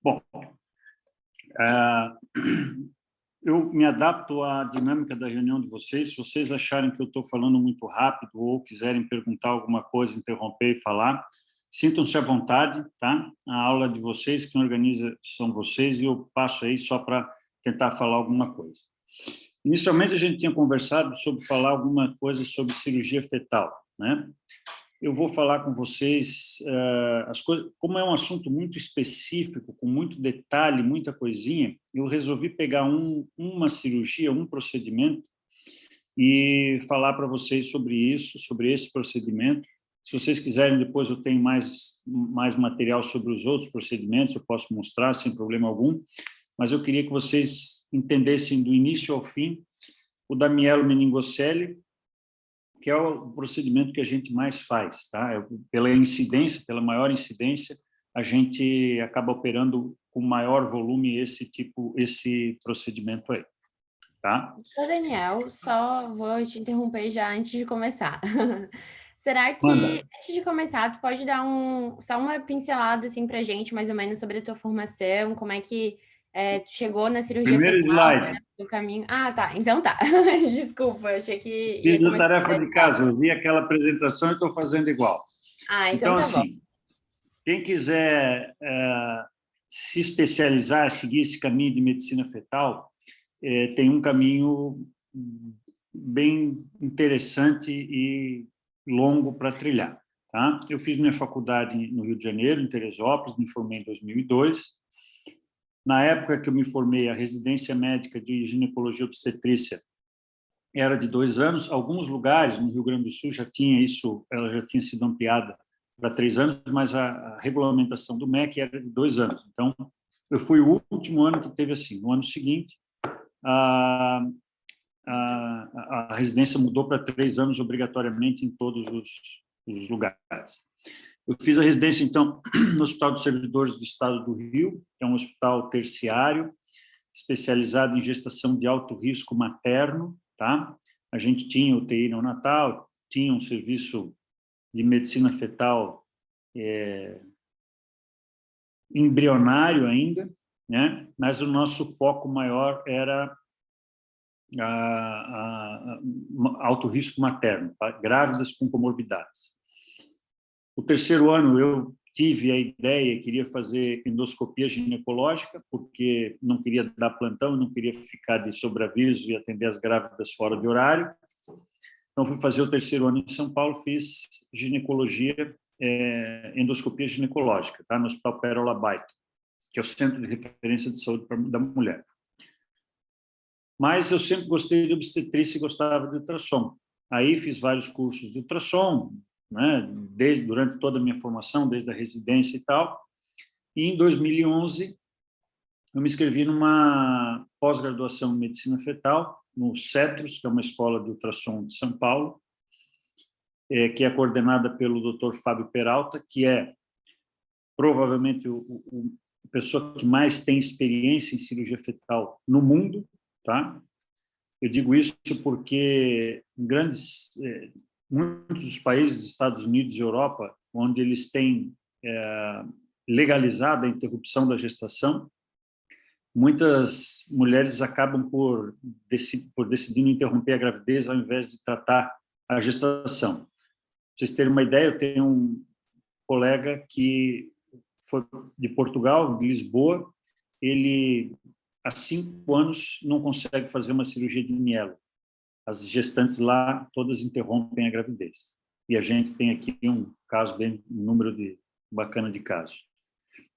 Bom, eu me adapto à dinâmica da reunião de vocês. Se vocês acharem que eu estou falando muito rápido ou quiserem perguntar alguma coisa, interromper e falar, sintam-se à vontade, tá? A aula de vocês, quem organiza são vocês, e eu passo aí só para tentar falar alguma coisa. Inicialmente, a gente tinha conversado sobre falar alguma coisa sobre cirurgia fetal, né? Eu vou falar com vocês as coisas, como é um assunto muito específico, com muito detalhe, muita coisinha, eu resolvi pegar uma cirurgia, um procedimento, e falar para vocês sobre isso, sobre esse procedimento. Se vocês quiserem, depois eu tenho mais material sobre os outros procedimentos, eu posso mostrar sem problema algum, mas eu queria que vocês entendessem do início ao fim o da mielomeningocele, que é o procedimento que a gente mais faz, tá? Pela incidência, pela maior incidência, a gente acaba operando com maior volume esse procedimento aí, tá? Ô, Daniel, só vou te interromper já antes de começar. Será que, Manda. antes de começar, tu pode dar só uma pincelada, assim, pra gente, mais ou menos, sobre a tua formação, como é que tu chegou na cirurgia Primeiro fetal, né, slide. do caminho... Ah, tá, então tá. Desculpa, eu achei que ia Fiz a começar tarefa por de essa. casa, eu vi aquela apresentação e estou fazendo igual. Ah, então Então, tá bom. assim, quem quiser se especializar, seguir esse caminho de medicina fetal, tem um caminho bem interessante e longo para trilhar, tá? Eu fiz minha faculdade no Rio de Janeiro, em Teresópolis, me formei em 2002. Na época que eu me formei, a residência médica de ginecologia e obstetrícia era de 2 anos. Alguns lugares no Rio Grande do Sul já tinha isso, ela já tinha sido ampliada para 3 anos, mas a regulamentação do MEC era de 2 anos. Então, eu fui o último ano que teve assim. No ano seguinte, a, a residência mudou para 3 anos obrigatoriamente em todos os lugares. Eu fiz a residência, então, no Hospital dos Servidores do Estado do Rio, que é um hospital terciário, especializado em gestação de alto risco materno, tá? A gente tinha UTI neonatal, tinha um serviço de medicina fetal embrionário ainda, né? Mas o nosso foco maior era alto risco materno, tá? Grávidas com comorbidades. O terceiro ano eu tive a ideia, queria fazer endoscopia ginecológica, porque não queria dar plantão, não queria ficar de sobreaviso e atender as grávidas fora de horário. Então, fui fazer o terceiro ano em São Paulo, fiz ginecologia, endoscopia ginecológica, tá? No Hospital Pérola Baito, que é o Centro de Referência de Saúde da Mulher. Mas eu sempre gostei de obstetrícia e gostava de ultrassom. Aí fiz vários cursos de ultrassom, né, durante toda a minha formação, desde a residência e tal. E em 2011, eu me inscrevi numa pós-graduação em medicina fetal, no CETROS, que é uma escola de ultrassom de São Paulo, que é coordenada pelo Dr. Fábio Peralta, que é provavelmente a pessoa que mais tem experiência em cirurgia fetal no mundo, tá? Eu digo isso porque muitos dos países, Estados Unidos e Europa, onde eles têm legalizado a interrupção da gestação, muitas mulheres acabam por decidir interromper a gravidez ao invés de tratar a gestação. Para vocês terem uma ideia, eu tenho um colega que foi de Portugal, de Lisboa, ele há 5 anos não consegue fazer uma cirurgia de mielo. As gestantes lá todas interrompem a gravidez. E a gente tem aqui um número bacana de casos.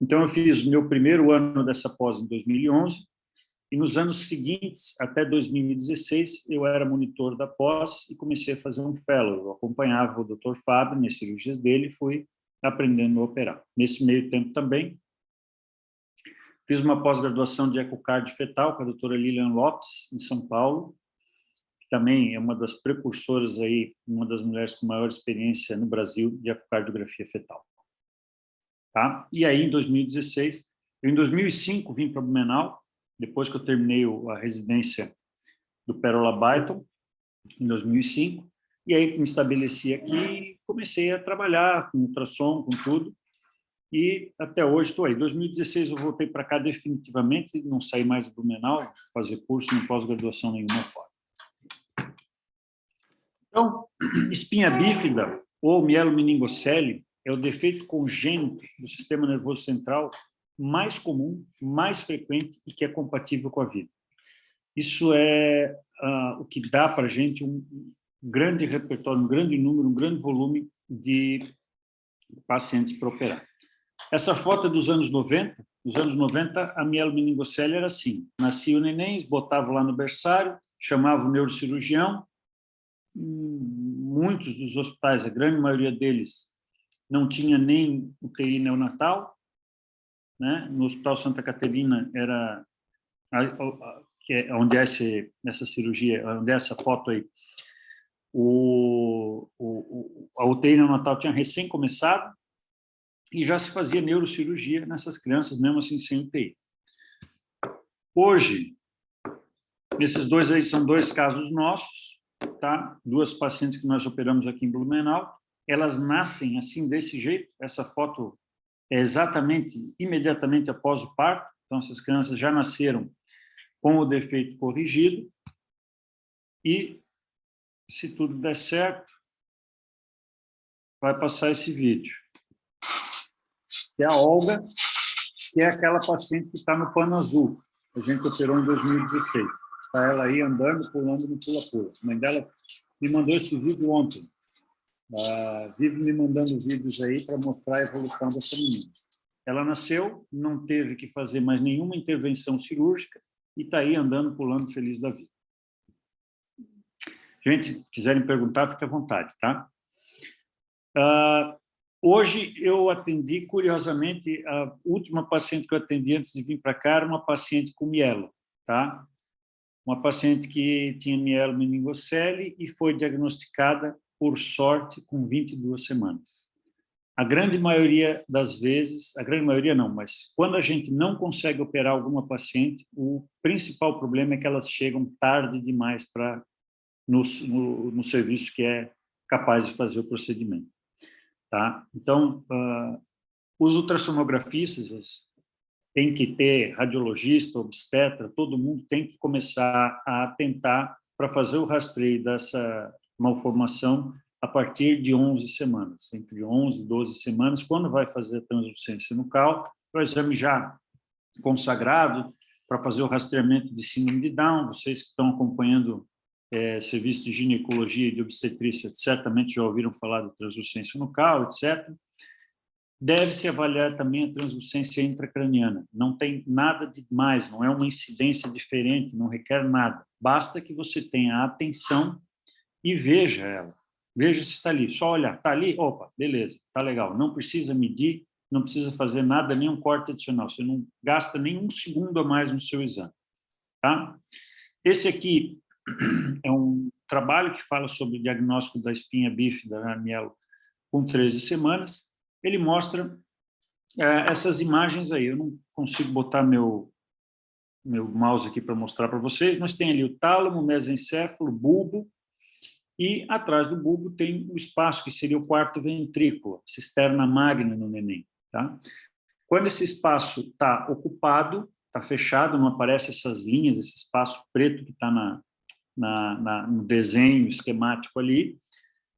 Então, eu fiz meu primeiro ano dessa pós em 2011, e nos anos seguintes, até 2016, eu era monitor da pós e comecei a fazer um fellow. Eu acompanhava o Dr. Fábio nas cirurgias dele e fui aprendendo a operar. Nesse meio tempo também, fiz uma pós-graduação de ecocardio fetal com a doutora Lilian Lopes, em São Paulo, que também é uma das precursoras aí, uma das mulheres com maior experiência no Brasil de ecocardiografia fetal. Tá? E aí, em 2016, em 2005, vim para Blumenau, depois que eu terminei a residência do Pérola Baito, em 2005, e aí me estabeleci aqui e comecei a trabalhar com ultrassom, com tudo. e até hoje estou aí. Em 2016 eu voltei para cá definitivamente, não saí mais de Blumenau, fazer curso nem pós-graduação nenhuma fora. Então, espinha bífida ou mielomeningocele é o defeito congênito do sistema nervoso central mais comum, mais frequente e que é compatível com a vida. Isso é o que dá para a gente um grande repertório, um grande número, um grande volume de pacientes para operar. Essa foto é dos anos 90. Nos anos 90, a mielomeningocele era assim. Nascia o neném, botava lá no berçário, chamava o neurocirurgião. Muitos dos hospitais, a grande maioria deles, não tinha nem UTI neonatal, né? No Hospital Santa Caterina era que é onde é essa cirurgia, onde é essa foto aí. A UTI neonatal tinha recém começado e já se fazia neurocirurgia nessas crianças, mesmo assim sem UTI. Hoje, esses dois aí são dois casos nossos, tá? Duas pacientes que nós operamos aqui em Blumenau. Elas nascem assim, desse jeito. Essa foto é exatamente, imediatamente após o parto. Então, essas crianças já nasceram com o defeito corrigido. E, se tudo der certo, vai passar esse vídeo. Que é a Olga, que é aquela paciente que está no pano azul. A gente operou em 2016. Está ela aí andando, pulando no pula-pula. A mãe dela me mandou esse vídeo ontem. Vive me mandando vídeos aí para mostrar a evolução dessa menina. Ela nasceu, não teve que fazer mais nenhuma intervenção cirúrgica e está aí andando, pulando, feliz da vida. Gente, quiserem perguntar, fique à vontade, tá? Hoje eu atendi, curiosamente, a última paciente que eu atendi antes de vir para cá era uma paciente com mielo, tá? Uma paciente que tinha mielomeningocele e foi diagnosticada, por sorte, com 22 semanas. A grande maioria das vezes, a grande maioria não, mas quando a gente não consegue operar alguma paciente, o principal problema é que elas chegam tarde demais no serviço que é capaz de fazer o procedimento. Tá? Então, os ultrassonografistas têm que ter radiologista, obstetra, todo mundo tem que começar a atentar para fazer o rastreio dessa malformação a partir de 11 semanas, entre 11 e 12 semanas, quando vai fazer a translucência nucal, o exame já consagrado para fazer o rastreamento de síndrome de Down. Vocês que estão acompanhando serviço de ginecologia e de obstetrícia certamente já ouviram falar da translucência nucal, etc. Deve-se avaliar também a translucência intracraniana. Não tem nada de mais, não é uma incidência diferente, não requer nada. Basta que você tenha atenção e veja ela. Veja se está ali. Só olhar. Está ali? Opa, beleza, está legal. Não precisa medir, não precisa fazer nada, nenhum corte adicional. Você não gasta nem um segundo a mais no seu exame. Tá? Esse aqui é um trabalho que fala sobre o diagnóstico da espinha bífida na mielo com 13 semanas. Ele mostra essas imagens aí. Eu não consigo botar meu mouse aqui para mostrar para vocês, mas tem ali o tálamo, mesencéfalo, bulbo, e atrás do bulbo tem o espaço que seria o quarto ventrículo, cisterna magna no neném. Tá? Quando esse espaço está ocupado, está fechado, não aparece essas linhas, esse espaço preto que está no desenho esquemático ali,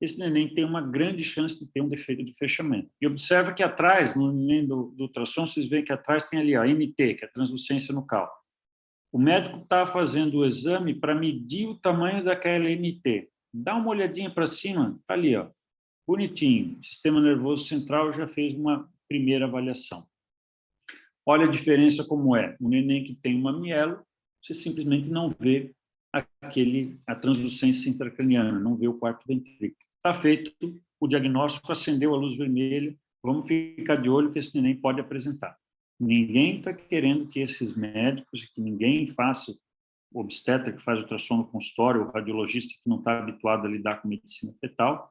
esse neném tem uma grande chance de ter um defeito de fechamento. E observa que atrás, no neném do ultrassom, vocês veem que atrás tem ali a MT, que é a translucência nucal. O médico está fazendo o exame para medir o tamanho daquela MT. Dá uma olhadinha para cima, está ali, ó, bonitinho. O sistema nervoso central já fez uma primeira avaliação. Olha a diferença como é. O neném que tem uma mielo, você simplesmente não vê a translucência intracraniana, não vê o quarto ventrículo. Está feito o diagnóstico, acendeu a luz vermelha, vamos ficar de olho que esse neném pode apresentar. Ninguém está querendo que esses médicos, que ninguém faça, o obstetra que faz ultrassom no consultório, o radiologista que não está habituado a lidar com medicina fetal,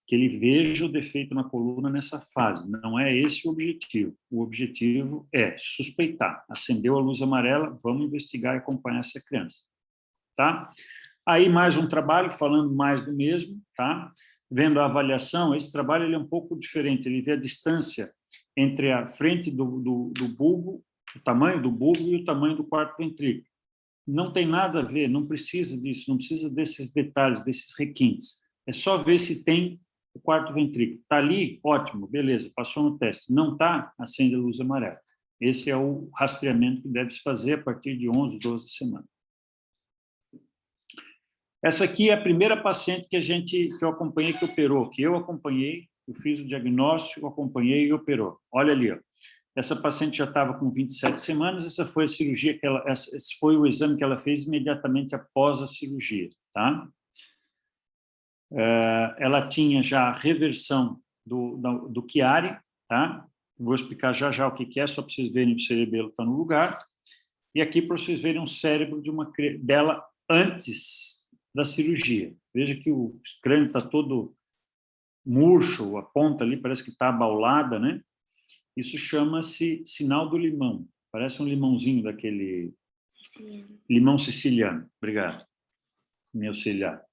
que ele veja o defeito na coluna nessa fase. Não é esse o objetivo. O objetivo é suspeitar. Acendeu a luz amarela, vamos investigar e acompanhar essa criança. Tá? Aí mais um trabalho falando mais do mesmo, tá? Vendo a avaliação. Esse trabalho ele é um pouco diferente, ele vê a distância entre a frente do bulbo, o tamanho do bulbo e o tamanho do quarto ventrículo. Não tem nada a ver, não precisa disso, não precisa desses detalhes, desses requintes. É só ver se tem o quarto ventrículo. Está ali? Ótimo, beleza, passou no teste. Não está? Acende a luz amarela. Esse é o rastreamento que deve se fazer a partir de 11, 12 semanas. Essa aqui é a primeira paciente que eu acompanhei que operou, que eu acompanhei, eu fiz o diagnóstico, acompanhei e operou. Olha ali, ó. Essa paciente já estava com 27 semanas, essa foi a cirurgia esse foi o exame que ela fez imediatamente após a cirurgia, tá? Ela tinha já a reversão do Chiari, tá? Vou explicar já o que é, só para vocês verem o cerebelo está no lugar. E aqui para vocês verem o cérebro dela antes da cirurgia. Veja que o crânio está todo murcho, a ponta ali parece que está abaulada, né? Isso chama-se sinal do limão. Parece um limãozinho daquele... Siciliano. Limão siciliano. Obrigado. Me auxiliar.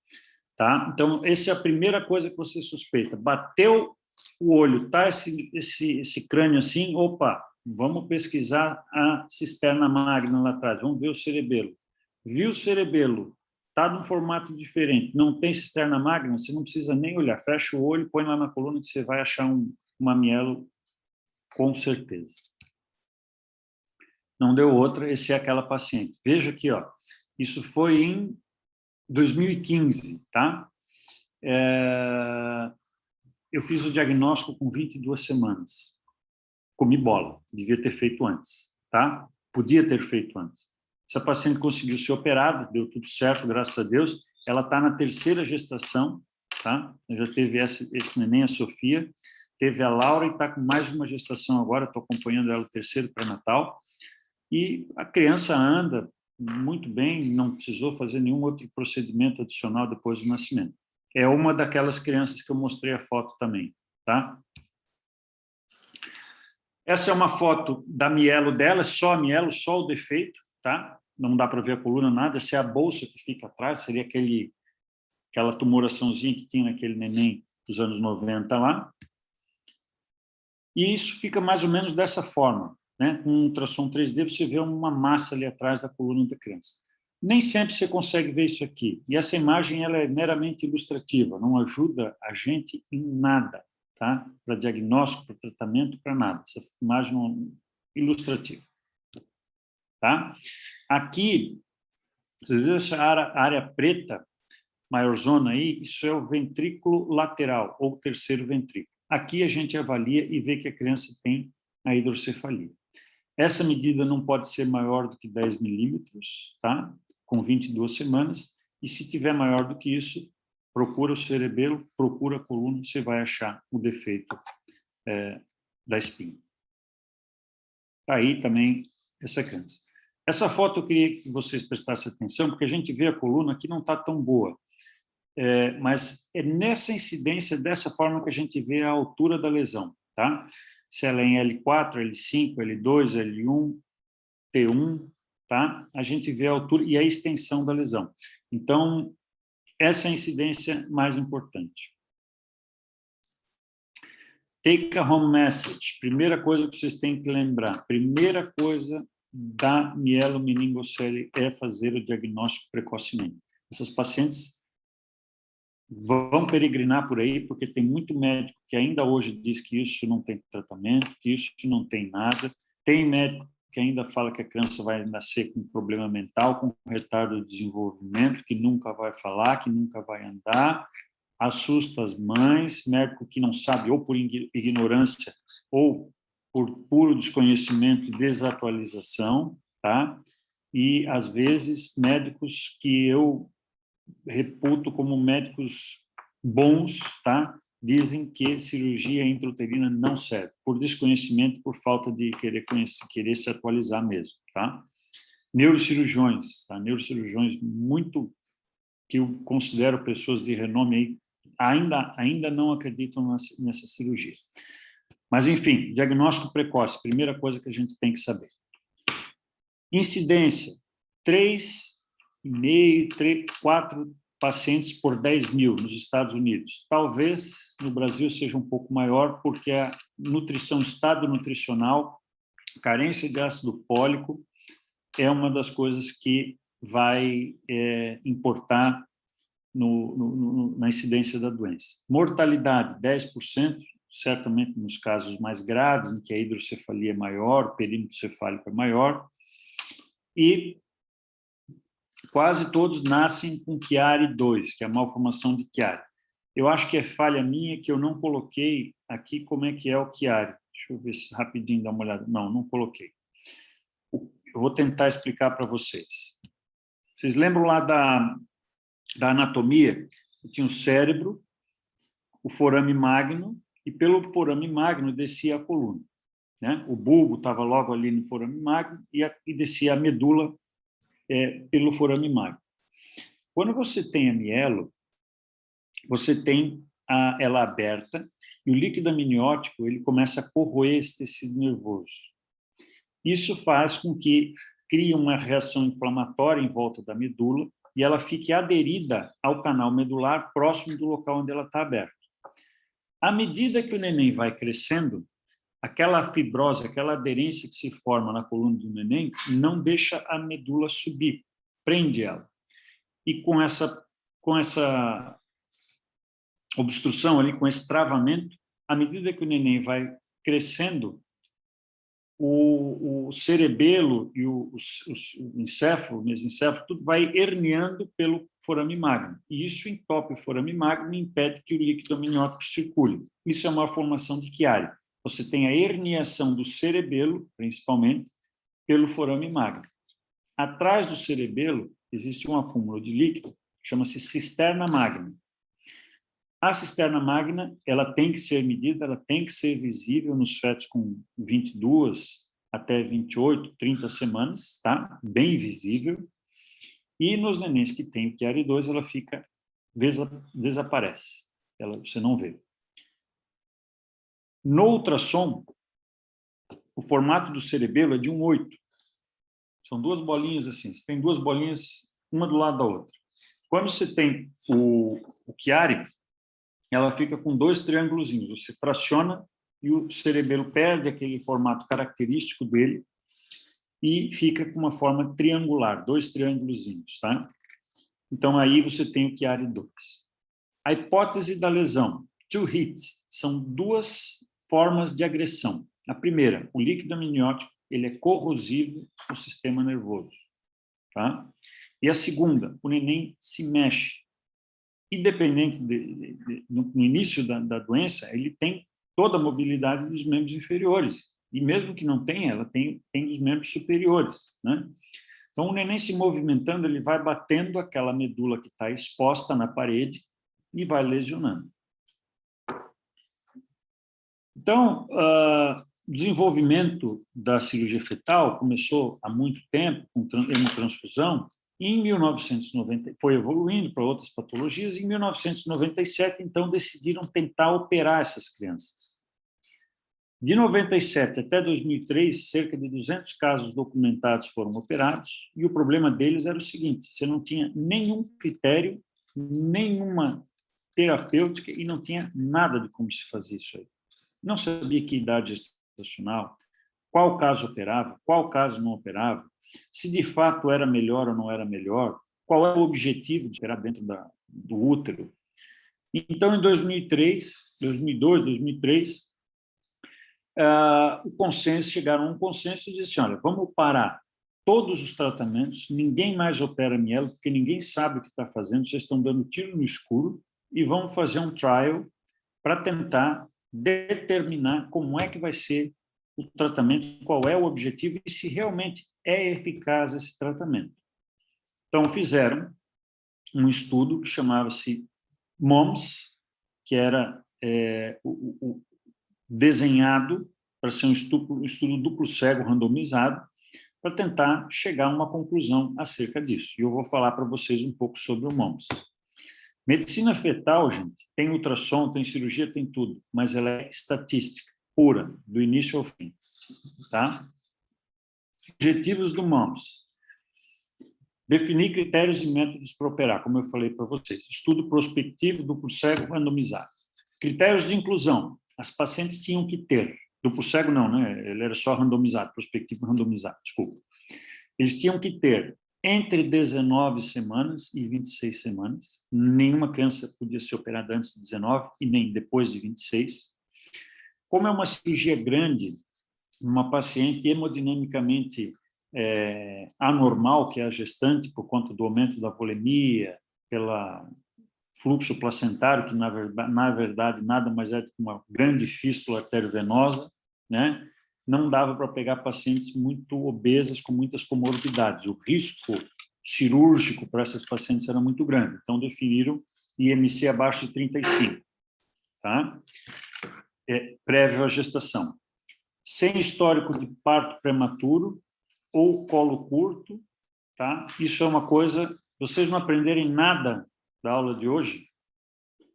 Tá? Então, essa é a primeira coisa que você suspeita. Bateu o olho, tá? Esse crânio assim, opa, vamos pesquisar a cisterna magna lá atrás, vamos ver o cerebelo. Viu o cerebelo, tá num formato diferente, não tem cisterna magna, você não precisa nem olhar, fecha o olho, põe lá na coluna que você vai achar um mamielo com certeza. Não deu outra, esse é aquela paciente. Veja aqui, ó, isso foi em 2015, tá? Eu fiz o diagnóstico com 22 semanas. Comi bola, devia ter feito antes, tá? Podia ter feito antes. Essa paciente conseguiu ser operada, deu tudo certo, graças a Deus. Ela está na 3ª gestação, tá? Já teve esse neném, a Sofia, teve a Laura e está com mais uma gestação agora, estou acompanhando ela o 3º pré-natal. E a criança anda muito bem, não precisou fazer nenhum outro procedimento adicional depois do nascimento. É uma daquelas crianças que eu mostrei a foto também, tá? Essa é uma foto da mielo dela, só a mielo, só o defeito, tá? Não dá para ver a coluna, nada. Essa é a bolsa que fica atrás, seria aquela tumoraçãozinha que tinha naquele neném dos anos 90 lá. E isso fica mais ou menos dessa forma, né? Com um ultrassom 3D, você vê uma massa ali atrás da coluna da criança. Nem sempre você consegue ver isso aqui. E essa imagem ela é meramente ilustrativa, não ajuda a gente em nada, tá? Para diagnóstico, para tratamento, para nada. Essa imagem é ilustrativa. Tá? Aqui, vocês viram essa área preta, maior zona aí, isso é o ventrículo lateral, ou terceiro ventrículo. Aqui a gente avalia e vê que a criança tem a hidrocefalia. Essa medida não pode ser maior do que 10 milímetros, tá? Com 22 semanas, e se tiver maior do que isso, procura o cerebelo, procura a coluna, você vai achar o defeito da espinha. Aí também essa criança. Essa foto eu queria que vocês prestassem atenção, porque a gente vê a coluna que não está tão boa, mas é nessa incidência, dessa forma que a gente vê a altura da lesão, tá? Se ela é em L4, L5, L2, L1, T1, tá? A gente vê a altura e a extensão da lesão. Então, essa é a incidência mais importante. Take a home message. Primeira coisa que vocês têm que lembrar. Primeira coisa da mielomeningocele é fazer o diagnóstico precocemente. Essas pacientes vão peregrinar por aí, porque tem muito médico que ainda hoje diz que isso não tem tratamento, que isso não tem nada. Tem médico que ainda fala que a criança vai nascer com problema mental, com retardo de desenvolvimento, que nunca vai falar, que nunca vai andar. Assusta as mães, médico que não sabe, ou por ignorância, ou por puro desconhecimento e desatualização, tá? E, às vezes, médicos que eu reputo como médicos bons, tá? Dizem que cirurgia intrauterina não serve, por desconhecimento, por falta de querer conhecer, querer se atualizar mesmo, tá? Neurocirurgiões, tá? Neurocirurgiões muito que eu considero pessoas de renome aí, ainda não acreditam nessa cirurgia. Mas, enfim, diagnóstico precoce, primeira coisa que a gente tem que saber. Incidência, 3,5, 4 pacientes por 10 mil nos Estados Unidos. Talvez no Brasil seja um pouco maior, porque a nutrição, estado nutricional, carência de ácido fólico, é uma das coisas que vai importar na incidência da doença. Mortalidade, 10%, certamente nos casos mais graves, em que a hidrocefalia é maior, o perímetro cefálico é maior, e quase todos nascem com Chiari 2, que é a malformação de Chiari. Eu acho que é falha minha que eu não coloquei aqui como é que é o Chiari. Deixa eu ver se rapidinho, dar uma olhada. Não coloquei. Eu vou tentar explicar para vocês. Vocês lembram lá da anatomia? Tinha o cérebro, o forame magno, e pelo forame magno descia a coluna, né? O bulbo estava logo ali no forame magno e descia a medula pelo forame magno. Quando você tem a mielo, você tem ela aberta e o líquido amniótico ele começa a corroer esse tecido nervoso. Isso faz com que crie uma reação inflamatória em volta da medula e ela fique aderida ao canal medular próximo do local onde ela está aberta. À medida que o neném vai crescendo, aquela fibrose, aquela aderência que se forma na coluna do neném não deixa a medula subir, prende ela. E com essa obstrução ali, com esse travamento, à medida que o neném vai crescendo, o cerebelo e o encéfalo, o mesencéfalo, tudo vai herniando pelo forame magno. E isso entope o forame magno e impede que o líquido amniótico circule. Isso é uma formação de Chiari. Você tem a herniação do cerebelo, principalmente, pelo forame magno. Atrás do cerebelo existe um acúmulo de líquido, chama-se cisterna magna. A cisterna magna, ela tem que ser medida, ela tem que ser visível nos fetos com 22 até 28, 30 semanas, tá? Bem visível. E nos nenéns que têm o Chiari 2, ela fica, desaparece. Você não vê. No ultrassom, o formato do cerebelo é de um 8. São duas bolinhas assim. Você tem duas bolinhas, uma do lado da outra. Quando você tem o Chiari, ela fica com dois triângulozinhos. Você traciona e o cerebelo perde aquele formato característico dele e fica com uma forma triangular, dois triângulozinhos, tá? Então, aí você tem o Chiari 2. A hipótese da lesão, two hits, são duas formas de agressão. A primeira, o líquido amniótico, ele é corrosivo no sistema nervoso, tá? E a segunda, o neném se mexe. Independente no início da doença, ele tem toda a mobilidade dos membros inferiores. E mesmo que não tenha, ela tem dos membros superiores, né? Então, o neném se movimentando, ele vai batendo aquela medula que está exposta na parede e vai lesionando. Então, o desenvolvimento da cirurgia fetal começou há muito tempo, com hemotransfusão. Em 1990, foi evoluindo para outras patologias, e em 1997, então, decidiram tentar operar essas crianças. De 97 até 2003, cerca de 200 casos documentados foram operados, e o problema deles era o seguinte: você não tinha nenhum critério, nenhuma terapêutica, e não tinha nada de como se fazia isso aí. Não sabia que idade gestacional, qual caso operava, qual caso não operava, se de fato era melhor ou não era melhor, qual é o objetivo de operar dentro do útero. Então, em 2002, 2003, chegaram a um consenso e disseram: olha, vamos parar todos os tratamentos, ninguém mais opera mielo, porque ninguém sabe o que está fazendo, vocês estão dando tiro no escuro, e vamos fazer um trial para tentar determinar como é que vai ser o tratamento, qual é o objetivo e se realmente é eficaz esse tratamento. Então, fizeram um estudo que chamava-se MOMS, que era desenhado para ser um estudo duplo cego randomizado, para tentar chegar a uma conclusão acerca disso. E eu vou falar para vocês um pouco sobre o MOMS. Medicina fetal, gente, tem ultrassom, tem cirurgia, tem tudo, mas ela é estatística, pura, do início ao fim. Tá? Objetivos do MOMS. Definir critérios e métodos para operar, como eu falei para vocês. Estudo prospectivo, duplo cego, randomizado. Critérios de inclusão. As pacientes tinham que ter. Duplo cego não, né? Ele era só randomizado, prospectivo randomizado, desculpa. Eles tinham que ter entre 19 semanas e 26 semanas. Nenhuma criança podia ser operada antes de 19 e nem depois de 26. Como é uma cirurgia grande, uma paciente hemodinamicamente anormal, que é a gestante, por conta do aumento da volemia, pelo fluxo placentário, que na verdade nada mais é do que uma grande fístula arteriovenosa, né? Não dava para pegar pacientes muito obesas, com muitas comorbidades. O risco cirúrgico para essas pacientes era muito grande. Então, definiram IMC abaixo de 35, tá? Prévio à gestação. Sem histórico de parto prematuro ou colo curto, tá? Isso é uma coisa... Vocês não aprenderem nada da aula de hoje,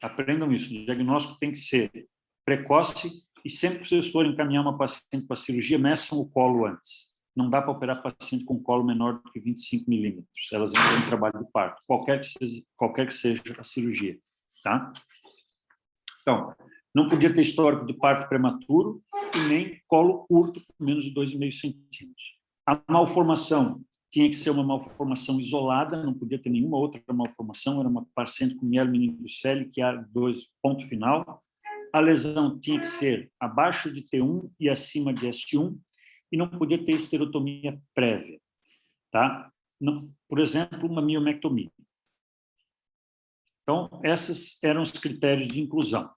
aprendam isso. O diagnóstico tem que ser precoce e sempre que vocês forem encaminhar uma paciente para cirurgia, meçam o colo antes. Não dá para operar paciente com colo menor do que 25 milímetros. Elas entram em trabalho de parto, qualquer que seja a cirurgia, tá? Então, não podia ter histórico de parto prematuro e nem colo curto, com menos de 2,5 centímetros. A malformação tinha que ser uma malformação isolada, não podia ter nenhuma outra malformação, era uma paciente com mielomeningocele, que era 2, ponto final. A lesão tinha que ser abaixo de T1 e acima de S1, e não podia ter esterotomia prévia, tá? Não, por exemplo, uma miomectomia. Então, esses eram os critérios de inclusão.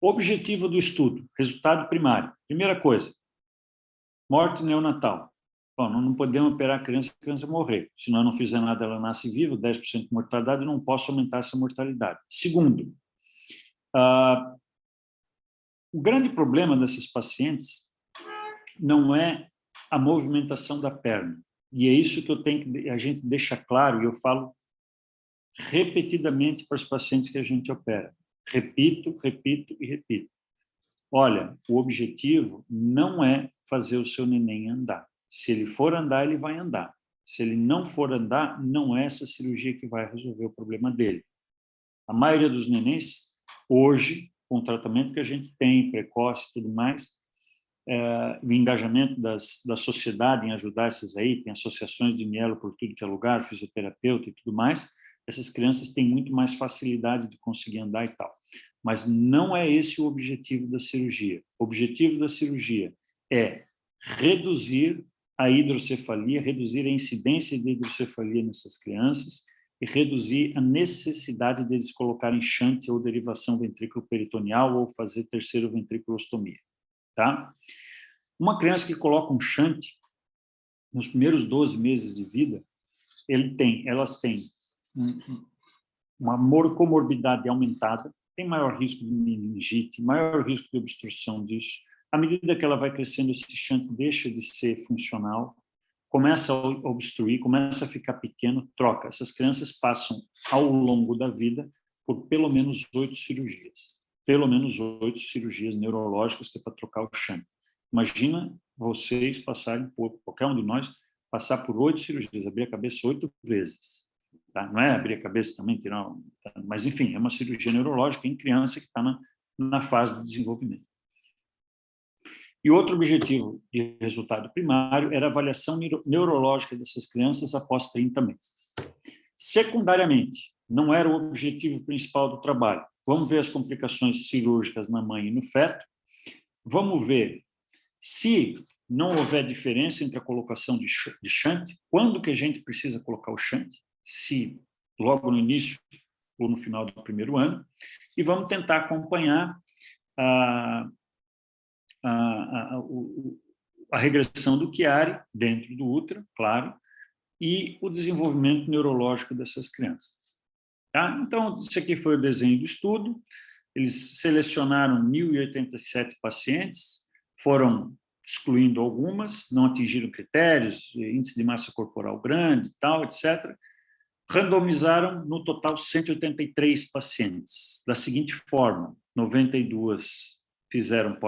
Objetivo do estudo, resultado primário. Primeira coisa, morte neonatal. Bom, não podemos operar a criança morrer. Se nós não fizer nada, ela nasce viva, 10% de mortalidade, não posso aumentar essa mortalidade. Segundo, o grande problema dessas pacientes não é a movimentação da perna. E é isso que a gente deixa claro, e eu falo repetidamente para os pacientes que a gente opera. Repito, repito e repito. Olha, o objetivo não é fazer o seu neném andar. Se ele for andar, ele vai andar. Se ele não for andar, não é essa cirurgia que vai resolver o problema dele. A maioria dos nenéns, hoje, com o tratamento que a gente tem, precoce e tudo mais, o engajamento da sociedade em ajudar esses aí, tem associações de mielo por tudo que é lugar, fisioterapeuta e tudo mais, essas crianças têm muito mais facilidade de conseguir andar e tal. Mas não é esse o objetivo da cirurgia. O objetivo da cirurgia é reduzir a hidrocefalia, reduzir a incidência de hidrocefalia nessas crianças e reduzir a necessidade de eles colocarem shunt ou derivação ventrículo-peritoneal ou fazer terceiro ventriculostomia, tá? Uma criança que coloca um shunt nos primeiros 12 meses de vida, elas têm uma comorbidade aumentada, tem maior risco de meningite, maior risco de obstrução disso. À medida que ela vai crescendo, esse shunt deixa de ser funcional, começa a obstruir, começa a ficar pequeno, troca. Essas crianças passam, ao longo da vida, por pelo menos 8 cirurgias. Pelo menos 8 cirurgias neurológicas que é para trocar o shunt. Imagina vocês passarem por, qualquer um de nós, passar por 8 cirurgias, abrir a cabeça 8 vezes. Tá? Não é abrir a cabeça também, tirar, mas enfim, é uma cirurgia neurológica em criança que está na fase de desenvolvimento. E outro objetivo de resultado primário era a avaliação neurológica dessas crianças após 30 meses. Secundariamente, não era o objetivo principal do trabalho. Vamos ver as complicações cirúrgicas na mãe e no feto. Vamos ver se não houver diferença entre a colocação de shunt, quando que a gente precisa colocar o shunt, se logo no início ou no final do primeiro ano, e vamos tentar acompanhar a regressão do Chiari dentro do útero, claro, e o desenvolvimento neurológico dessas crianças. Tá? Então, isso aqui foi o desenho do estudo. Eles selecionaram 1.087 pacientes, foram excluindo algumas, não atingiram critérios, índice de massa corporal grande, tal, etc. Randomizaram, no total, 183 pacientes, da seguinte forma: 92 fizeram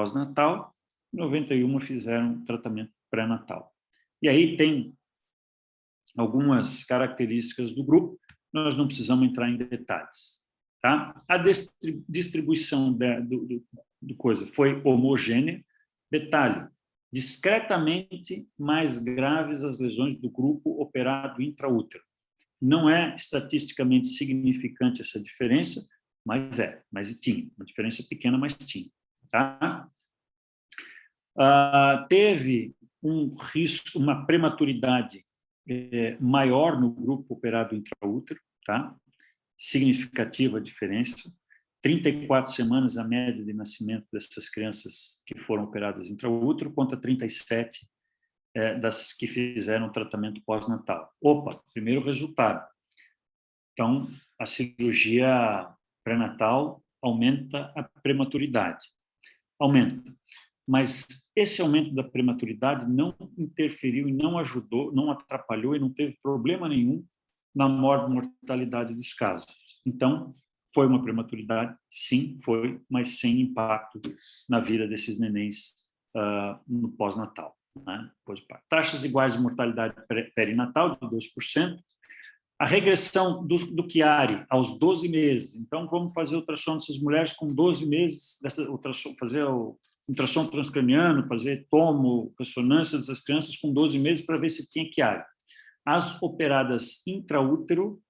algumas características do grupo, nós não precisamos entrar em detalhes. Tá? A distribuição do coisa foi homogênea. Detalhe, discretamente mais graves as lesões do grupo operado intraútero. Não é estatisticamente significante essa diferença, mas tinha. Uma diferença pequena, mas tinha. Tá? Teve um risco, uma prematuridade maior no grupo operado intraútero, tá? Significativa a diferença. 34 semanas a média de nascimento dessas crianças que foram operadas intraútero, contra 37 das que fizeram tratamento pós-natal. Opa, primeiro resultado. Então, a cirurgia pré-natal aumenta a prematuridade. Aumenta. Mas esse aumento da prematuridade não interferiu e não ajudou, não atrapalhou e não teve problema nenhum na mortalidade dos casos. Então, foi uma prematuridade? Sim, foi, mas sem impacto na vida desses nenéns no pós-natal. Né? Taxas iguais de mortalidade perinatal, de 2%. A regressão do Chiari aos 12 meses. Então, vamos fazer ultrassom dessas mulheres com 12 meses, fazer o ultrassom transcraniano, fazer tomo, ressonância dessas crianças com 12 meses para ver se tinha Chiari. As operadas intraútero,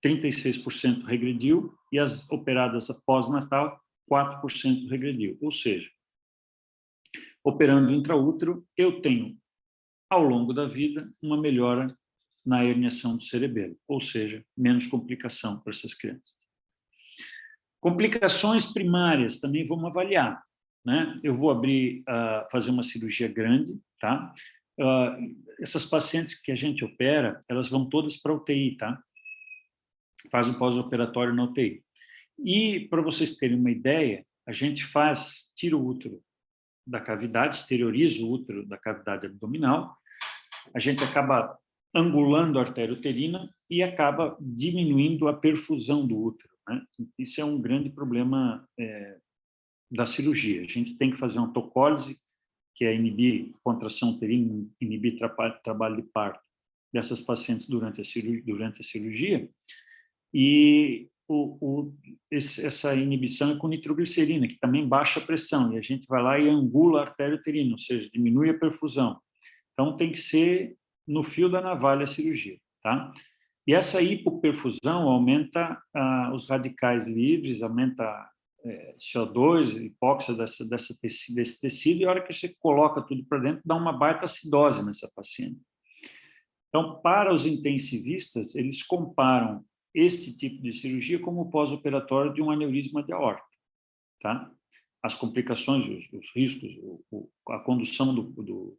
36% regrediu, e as operadas pós-natal, 4% regrediu. Ou seja, operando intraútero, eu tenho, ao longo da vida, uma melhora na herniação do cerebelo, ou seja, menos complicação para essas crianças. Complicações primárias também vamos avaliar, né? Eu vou fazer uma cirurgia grande, tá? Essas pacientes que a gente opera, elas vão todas para a UTI, tá? Faz o pós-operatório na UTI. E, para vocês terem uma ideia, a gente tira o útero da cavidade, exterioriza o útero da cavidade abdominal, a gente acaba angulando a artéria uterina e acaba diminuindo a perfusão do útero, né? Isso é um grande problema da cirurgia. A gente tem que fazer uma autocólise, que é inibir contração uterina, inibir trabalho de parto dessas pacientes durante a cirurgia, e essa inibição é com nitroglicerina, que também baixa a pressão, e a gente vai lá e angula a artéria uterina, ou seja, diminui a perfusão. Então, tem que ser no fio da navalha a cirurgia, tá? E essa hipoperfusão aumenta os radicais livres, aumenta CO2, hipóxia desse tecido, e a hora que você coloca tudo para dentro, dá uma baita acidose nessa paciente. Então, para os intensivistas, eles comparam esse tipo de cirurgia como o pós-operatório de um aneurisma de aorta, tá? As complicações, os riscos, a condução do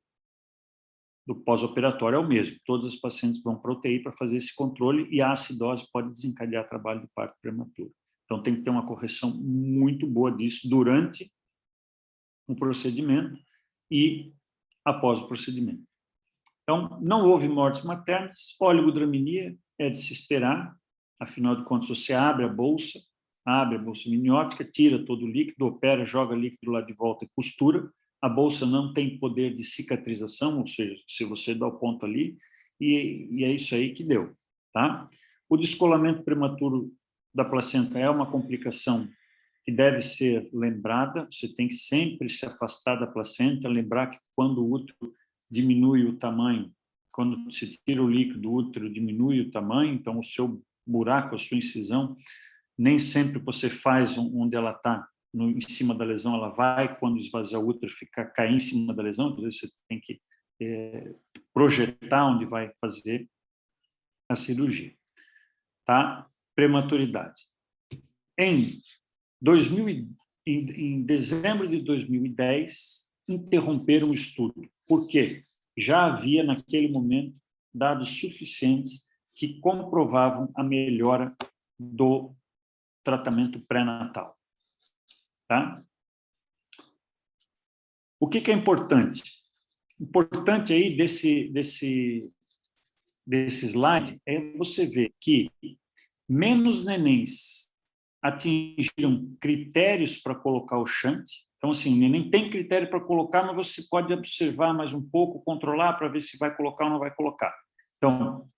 pós-operatório é o mesmo. Todos os pacientes vão para a UTI para fazer esse controle, e a acidose pode desencadear trabalho de parto prematuro. Então, tem que ter uma correção muito boa disso durante o procedimento e após o procedimento. Então, não houve mortes maternas. Oligodramia é de se esperar. Afinal de contas, você abre a bolsa amniótica, tira todo o líquido, opera, joga líquido lá de volta e costura. A bolsa não tem poder de cicatrização, ou seja, se você dá o ponto ali, e é isso aí que deu. Tá? O descolamento prematuro da placenta é uma complicação que deve ser lembrada. Você tem que sempre se afastar da placenta, lembrar que quando o útero diminui o tamanho, quando se tira o líquido do útero, diminui o tamanho, então o seu buraco, a sua incisão, nem sempre você faz onde ela está, em cima da lesão, ela vai, quando esvaziar o útero, cair em cima da lesão, às vezes você tem que projetar onde vai fazer a cirurgia. Tá? Prematuridade. Em dezembro de 2010, interromperam o estudo. Por quê? Já havia, naquele momento, dados suficientes que comprovavam a melhora do tratamento pré-natal. Tá? O que é importante? Importante aí desse slide é você ver que menos nenéns atingiram critérios para colocar o shunt. Então, assim, o neném tem critério para colocar, mas você pode observar mais um pouco, controlar para ver se vai colocar ou não vai colocar. Então,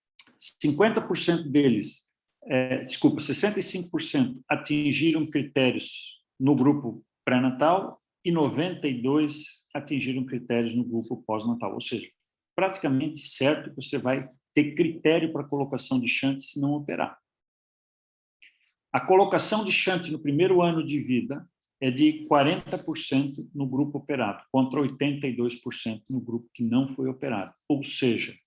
50% deles, 65% atingiram critérios no grupo pré-natal e 92% atingiram critérios no grupo pós-natal. Ou seja, praticamente certo que você vai ter critério para colocação de shunt se não operar. A colocação de shunt no primeiro ano de vida é de 40% no grupo operado, contra 82% no grupo que não foi operado. Ou seja,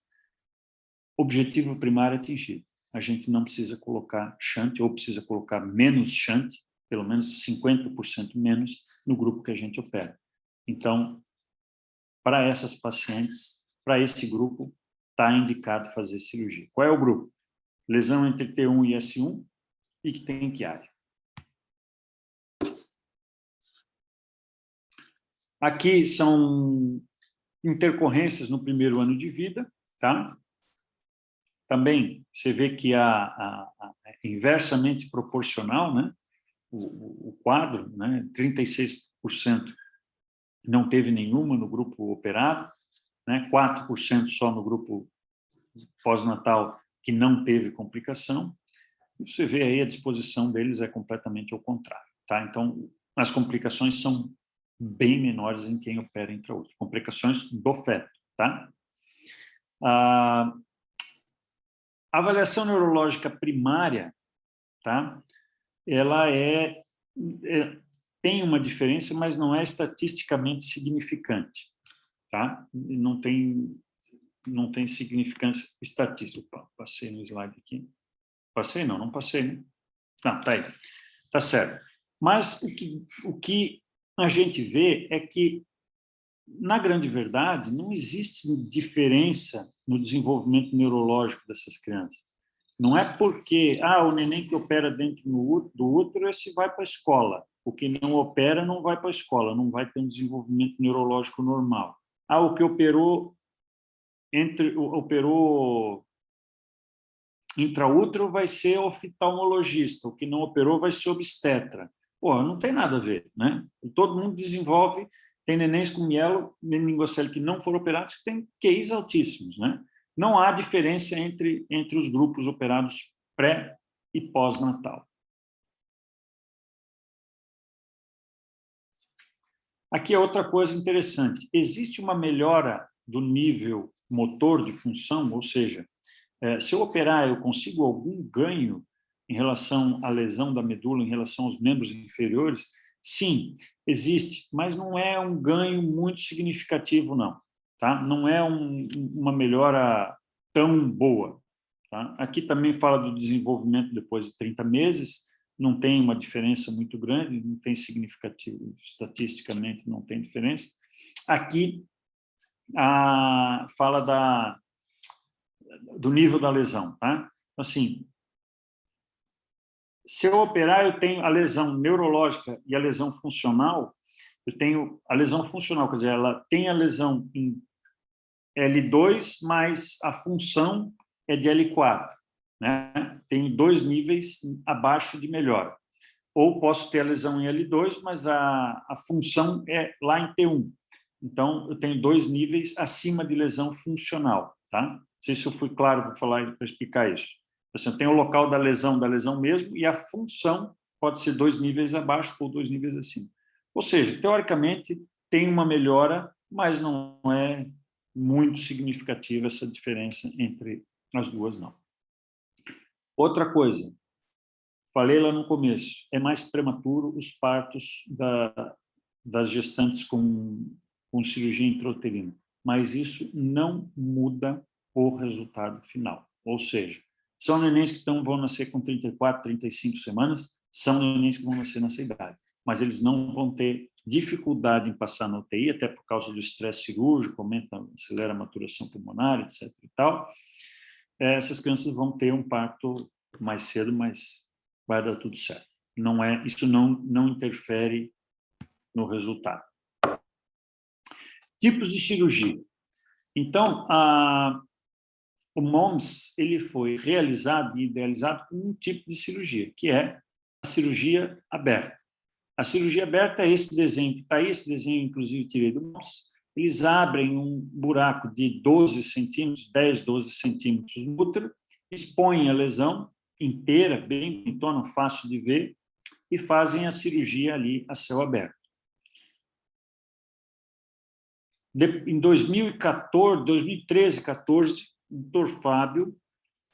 objetivo primário atingido. A gente não precisa colocar shunt, ou precisa colocar menos shunt, pelo menos 50% menos, no grupo que a gente opera. Então, para essas pacientes, para esse grupo, está indicado fazer cirurgia. Qual é o grupo? Lesão entre T1 e S1 e que tem Chiari. Aqui são intercorrências no primeiro ano de vida, tá? Também você vê que é inversamente proporcional, né? O quadro, né? 36% não teve nenhuma no grupo operado, né? 4% só no grupo pós-natal que não teve complicação. E você vê aí a disposição deles é completamente ao contrário, tá? Então, as complicações são bem menores em quem opera intraútero. Complicações do feto, tá? A avaliação neurológica primária, tá? Ela tem uma diferença, mas não é estatisticamente significante, tá? Não tem significância estatística. Opa, passei no slide aqui. Passei? Não passei, né? Tá aí. Tá certo. Mas o que a gente vê é que, na grande verdade, não existe diferença no desenvolvimento neurológico dessas crianças. Não é porque o neném que opera dentro do útero, esse vai para a escola. O que não opera não vai para a escola, não vai ter um desenvolvimento neurológico normal. O que operou intraútero vai ser oftalmologista, o que não operou vai ser obstetra. Pô, não tem nada a ver, né? Todo mundo desenvolve, tem nenéns com meningocele que não foram operados que têm QIs altíssimos, né? Não há diferença entre os grupos operados pré e pós-natal. Aqui é outra coisa interessante. Existe uma melhora do nível motor de função, ou seja, se eu operar, eu consigo algum ganho em relação à lesão da medula, em relação aos membros inferiores? Sim, existe, mas não é um ganho muito significativo, não. Tá? Não é uma melhora tão boa. Tá? Aqui também fala do desenvolvimento depois de 30 meses, não tem uma diferença muito grande, não tem significativo, estatisticamente não tem diferença. Aqui fala do nível da lesão, tá? Assim, se eu operar, eu tenho a lesão neurológica e a lesão funcional. Eu tenho a lesão funcional, quer dizer, ela tem a lesão em L2, mas a função é de L4, né? Tem 2 níveis abaixo de melhora. Ou posso ter a lesão em L2, mas a função é lá em T1. Então, eu tenho 2 níveis acima de lesão funcional, tá? Não sei se eu fui claro para explicar isso. Assim, eu tenho o local da lesão mesmo, e a função pode ser 2 níveis abaixo ou 2 níveis acima. Ou seja, teoricamente, tem uma melhora, mas não é muito significativa essa diferença entre as duas, não. Outra coisa, falei lá no começo, é mais prematuro os partos das gestantes com cirurgia intrauterina, mas isso não muda o resultado final. Ou seja, são nenéns que vão nascer com 34, 35 semanas, são nenéns que vão nascer nessa idade, mas eles não vão ter dificuldade em passar na UTI, até por causa do estresse cirúrgico, acelera a maturação pulmonar, etc. e tal. Essas crianças vão ter um parto mais cedo, mas vai dar tudo certo. Isso não interfere no resultado. Tipos de cirurgia. Então, o MOMS ele foi realizado e idealizado com um tipo de cirurgia, que é a cirurgia aberta. A cirurgia aberta é esse desenho que está aí, esse desenho, inclusive, tirei do MOMS. Eles abrem um buraco de 12 centímetros, 10, 12 centímetros no útero, expõem a lesão inteira, bem bonitona, fácil de ver, e fazem a cirurgia ali a céu aberto. Em 2014, 2013, 14, o Dr. Fábio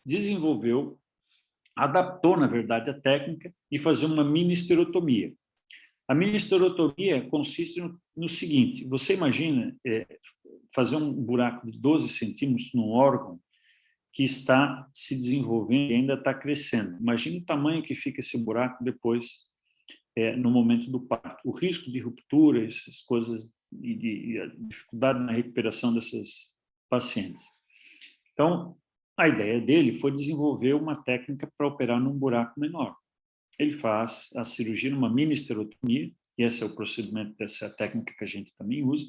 desenvolveu, adaptou, na verdade, a técnica de fazer uma mini-esterotomia. A mini-esterotomia consiste no seguinte: você imagina fazer um buraco de 12 centímetros num órgão que está se desenvolvendo e ainda está crescendo. Imagine o tamanho que fica esse buraco depois, no momento do parto. O risco de ruptura, essas coisas, e a dificuldade na recuperação dessas pacientes. Então, a ideia dele foi desenvolver uma técnica para operar num buraco menor. Ele faz a cirurgia numa mini-esterotomia, e esse é o procedimento, essa é a técnica que a gente também usa,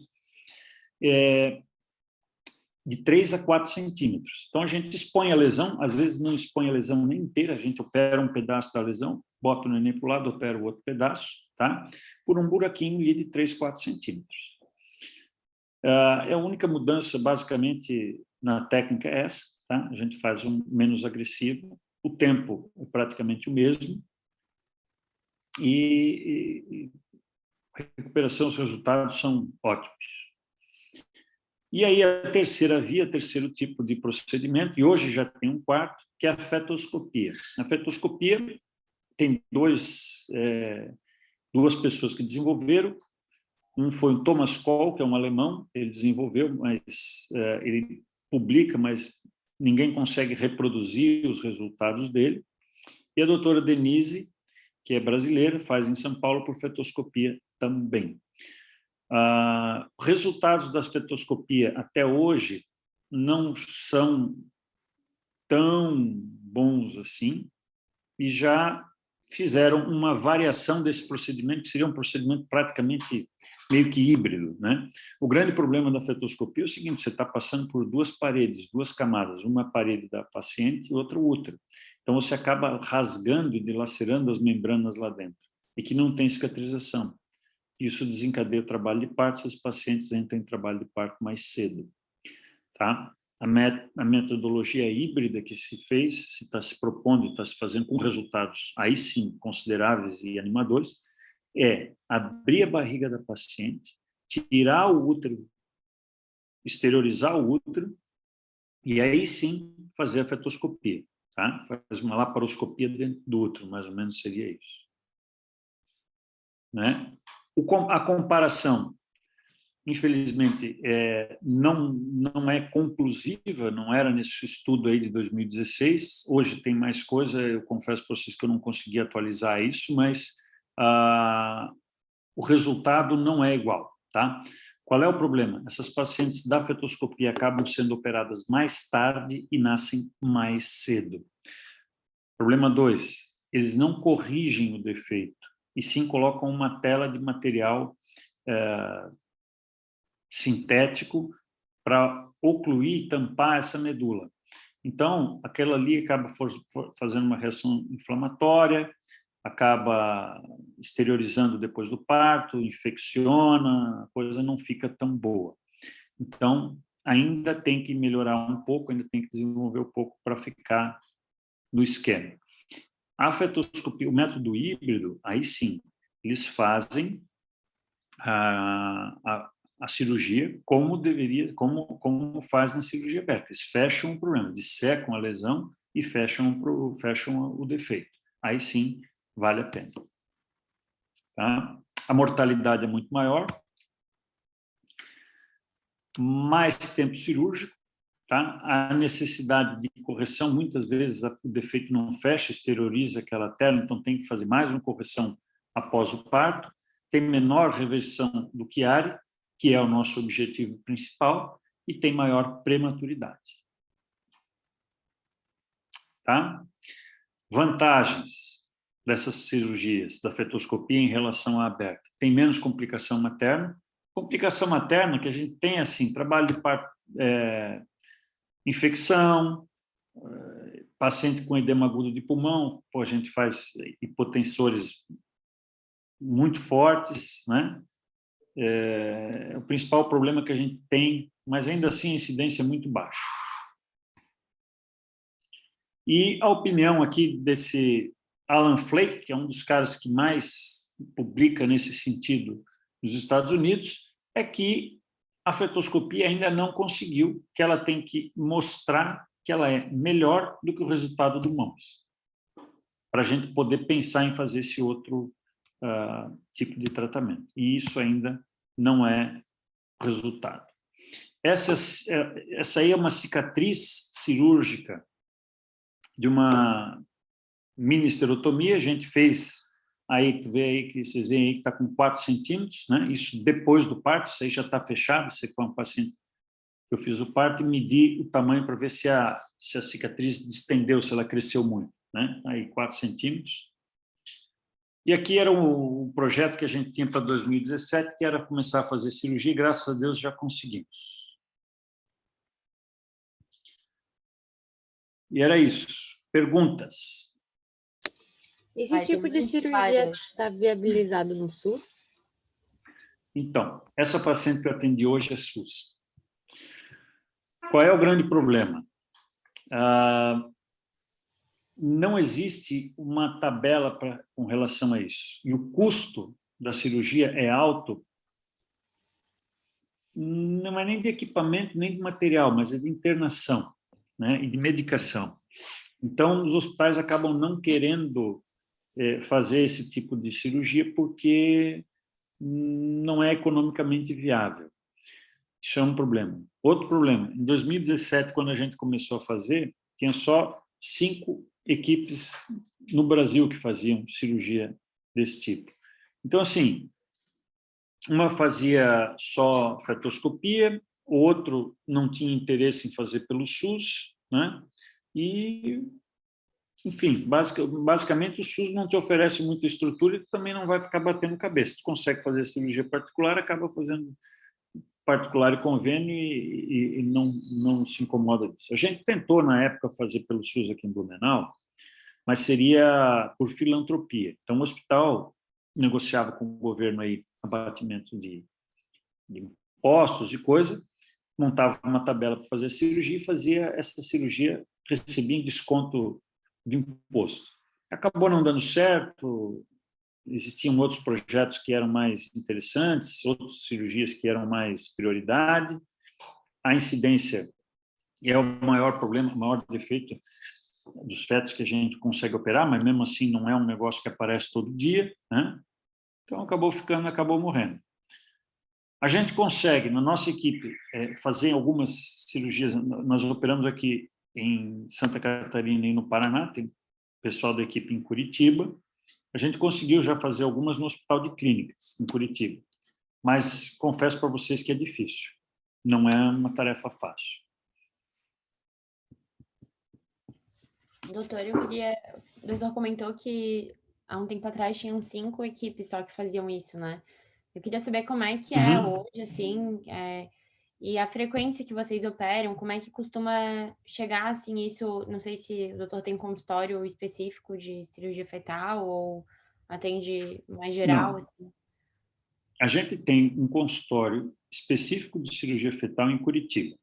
de 3 a 4 centímetros. Então, a gente expõe a lesão, às vezes não expõe a lesão nem inteira, a gente opera um pedaço da lesão, bota o neném para o lado, opera o outro pedaço, tá? Por um buraquinho ali de 3, 4 centímetros. A única mudança, basicamente, na técnica é essa, tá? A gente faz um menos agressivo, o tempo é praticamente o mesmo, e a recuperação, os resultados são ótimos. E aí a terceira via, terceiro tipo de procedimento, e hoje já tem um quarto, que é a fetoscopia. A fetoscopia tem duas pessoas que desenvolveram. Um foi o Thomas Kohl, que é um alemão, ele desenvolveu, mas ele publica, mas ninguém consegue reproduzir os resultados dele. E a doutora Denise, que é brasileira, faz em São Paulo por fetoscopia também. Resultados da fetoscopia até hoje não são tão bons assim, e já fizeram uma variação desse procedimento, que seria um procedimento praticamente meio que híbrido, né? O grande problema da fetoscopia é o seguinte: você está passando por duas paredes, duas camadas, uma parede da paciente e outra útero. Então, você acaba rasgando e dilacerando as membranas lá dentro, e que não tem cicatrização. Isso desencadeia o trabalho de parto, se os pacientes entram em trabalho de parto mais cedo, tá? A metodologia híbrida que se fez, se está se propondo, está se fazendo com resultados, aí sim, consideráveis e animadores, é abrir a barriga da paciente, tirar o útero, exteriorizar o útero, e aí sim fazer a fetoscopia, tá? Faz uma laparoscopia dentro do útero, mais ou menos seria isso, né? A comparação, infelizmente, não é conclusiva, não era nesse estudo aí de 2016, hoje tem mais coisa, eu confesso para vocês que eu não consegui atualizar isso, mas o resultado não é igual, tá? Qual é o problema? Essas pacientes da fetoscopia acabam sendo operadas mais tarde e nascem mais cedo. Problema 2, eles não corrigem o defeito, e sim colocam uma tela de material sintético para ocluir e tampar essa medula. Então, aquela ali acaba fazendo uma reação inflamatória, acaba exteriorizando depois do parto, infecciona, a coisa não fica tão boa. Então, ainda tem que melhorar um pouco, ainda tem que desenvolver um pouco para ficar no esquema. A fetoscopia, o método híbrido, aí sim, eles fazem a cirurgia como faz na cirurgia aberta. Eles fecham o problema, dissecam a lesão e fecham o defeito. Aí sim, vale a pena. Tá? A mortalidade é muito maior, mais tempo cirúrgico, tá? A necessidade de correção, muitas vezes o defeito não fecha, exterioriza aquela tela, então tem que fazer mais uma correção após o parto, tem menor reversão do chiari, que é o nosso objetivo principal, e tem maior prematuridade. Tá? Vantagens dessas cirurgias, da fetoscopia em relação à aberta. Tem menos complicação materna. Complicação materna que a gente tem, assim, trabalho de parto, infecção, paciente com edema agudo de pulmão, a gente faz hipotensores muito fortes, né? O principal problema que a gente tem, mas ainda assim a incidência é muito baixa. E a opinião aqui desse Alan Flake, que é um dos caras que mais publica nesse sentido nos Estados Unidos, é que a fetoscopia ainda não conseguiu, que ela tem que mostrar que ela é melhor do que o resultado do MUMS, para a gente poder pensar em fazer esse outro tipo de tratamento. E isso ainda não é resultado. Essa aí é uma cicatriz cirúrgica de uma mini esterotomia. A gente fez, aí tu vê aí que vocês veem aí que está com 4 centímetros, né? Isso depois do parto, isso aí já está fechado. Você foi um paciente que eu fiz o parto e medi o tamanho para ver se a cicatriz distendeu, se ela cresceu muito, né? Aí 4 centímetros. E aqui era o projeto que a gente tinha para 2017, que era começar a fazer cirurgia, e graças a Deus já conseguimos. E era isso. Perguntas? Esse tipo de cirurgia está viabilizado no SUS? Então, essa paciente que eu atendi hoje é SUS. Qual é o grande problema? Não existe uma tabela com relação a isso. E o custo da cirurgia é alto, não é nem de equipamento, nem de material, mas é de internação, né, e de medicação. Então, os hospitais acabam não querendo fazer esse tipo de cirurgia porque não é economicamente viável. Isso é um problema. Outro problema, em 2017, quando a gente começou a fazer, tinha só 5 equipes no Brasil que faziam cirurgia desse tipo. Então, assim, uma fazia só fetoscopia, o outro não tinha interesse em fazer pelo SUS, né? E, enfim, basicamente o SUS não te oferece muita estrutura e tu também não vai ficar batendo cabeça. Tu consegue fazer cirurgia particular, acaba fazendo particular e convênio e não se incomoda disso. A gente tentou, na época, fazer pelo SUS aqui em Blumenau, mas seria por filantropia. Então, o hospital negociava com o governo aí abatimento de impostos e coisa, montava uma tabela para fazer a cirurgia e fazia essa cirurgia, recebia em desconto de imposto. Acabou não dando certo, existiam outros projetos que eram mais interessantes, outras cirurgias que eram mais prioridade. A incidência é o maior problema, o maior defeito dos fetos que a gente consegue operar, mas mesmo assim não é um negócio que aparece todo dia, né? Então acabou morrendo. A gente consegue, na nossa equipe, fazer algumas cirurgias. Nós operamos aqui em Santa Catarina e no Paraná, tem pessoal da equipe em Curitiba. A gente conseguiu já fazer algumas no Hospital de Clínicas, em Curitiba. Mas confesso para vocês que é difícil. Não é uma tarefa fácil. Doutor, o doutor comentou que há um tempo atrás tinham 5 equipes só que faziam isso, né? Eu queria saber como é que é hoje, assim, e a frequência que vocês operam, como é que costuma chegar, assim, isso, não sei se o doutor tem consultório específico de cirurgia fetal ou atende mais geral, Não. assim. A gente tem um consultório específico de cirurgia fetal em Curitiba,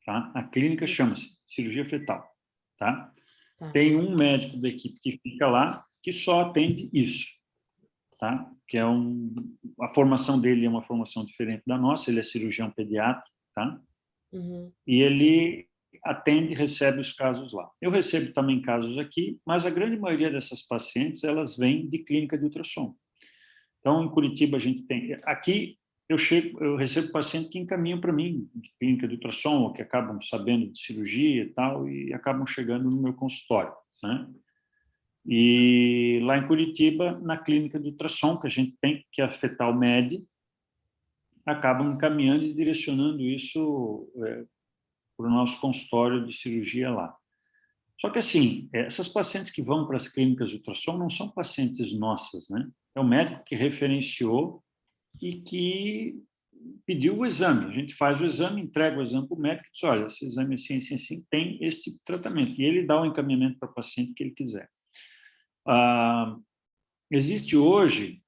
tá? A clínica chama-se cirurgia fetal, tá? Tá. Tem um médico da equipe que fica lá que só atende isso, tá? Que a formação dele é uma formação diferente da nossa, ele é cirurgião pediatra, tá? Uhum. E ele atende e recebe os casos lá. Eu recebo também casos aqui, mas a grande maioria dessas pacientes, elas vêm de clínica de ultrassom. Então, em Curitiba, a gente tem... Aqui, eu recebo pacientes que encaminham para mim, de clínica de ultrassom, ou que acabam sabendo de cirurgia e tal, e acabam chegando no meu consultório, né? E lá em Curitiba, na clínica de ultrassom que a gente tem, que é a Fetal Med, acabam encaminhando e direcionando isso para o nosso consultório de cirurgia lá. Só que, assim, essas pacientes que vão para as clínicas de ultrassom não são pacientes nossas, né? É o médico que referenciou e que pediu o exame. A gente faz o exame, entrega o exame para o médico e diz, olha, esse exame assim, assim, assim, tem esse tipo de tratamento. E ele dá o encaminhamento para o paciente que ele quiser. Existe hoje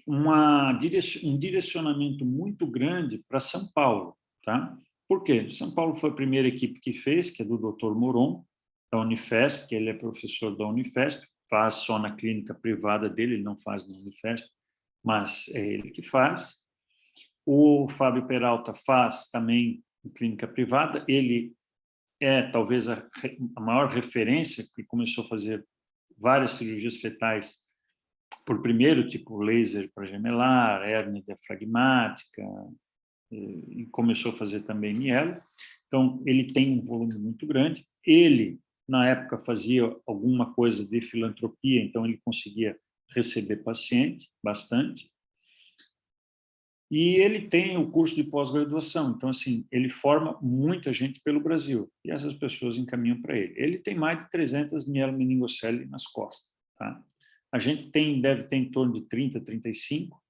um direcionamento muito grande para São Paulo, tá? Por quê? São Paulo foi a primeira equipe que fez, que é do Dr. Moron, da Unifesp, que ele é professor da Unifesp, faz só na clínica privada dele, ele não faz na Unifesp, mas é ele que faz. O Fábio Peralta faz também em clínica privada, ele é talvez a maior referência, que começou a fazer várias cirurgias fetais por primeiro, tipo laser para gemelar, hérnia diafragmática, e começou a fazer também mielo. Então, ele tem um volume muito grande. Ele, na época, fazia alguma coisa de filantropia, então ele conseguia receber paciente, bastante. E ele tem o curso de pós-graduação, então, assim, ele forma muita gente pelo Brasil, e essas pessoas encaminham para ele. Ele tem mais de 300 mielomeningocele nas costas, tá? A gente deve ter em torno de 30, 35.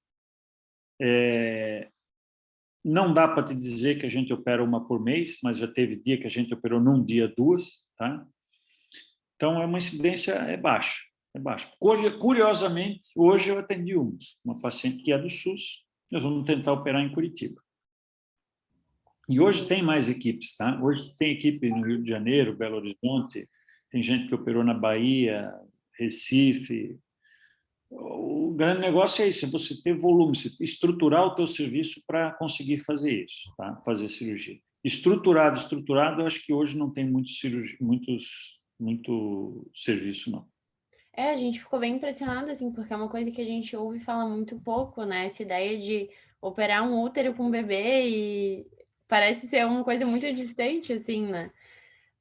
Não dá para te dizer que a gente opera uma por mês, mas já teve dia que a gente operou num dia 2, tá? Então, é uma incidência baixa, é baixa. Curiosamente, hoje eu atendi uma paciente que é do SUS, nós vamos tentar operar em Curitiba. E hoje tem mais equipes, tá? Hoje tem equipe no Rio de Janeiro, Belo Horizonte, tem gente que operou na Bahia, Recife. O grande negócio é isso, é você ter volume, estruturar o teu serviço para conseguir fazer isso, tá? Fazer cirurgia. Estruturado, eu acho que hoje não tem muito serviço, não. A gente ficou bem impressionado, assim, porque é uma coisa que a gente ouve e fala muito pouco, né? Essa ideia de operar um útero com um bebê e parece ser uma coisa muito distante, assim, né?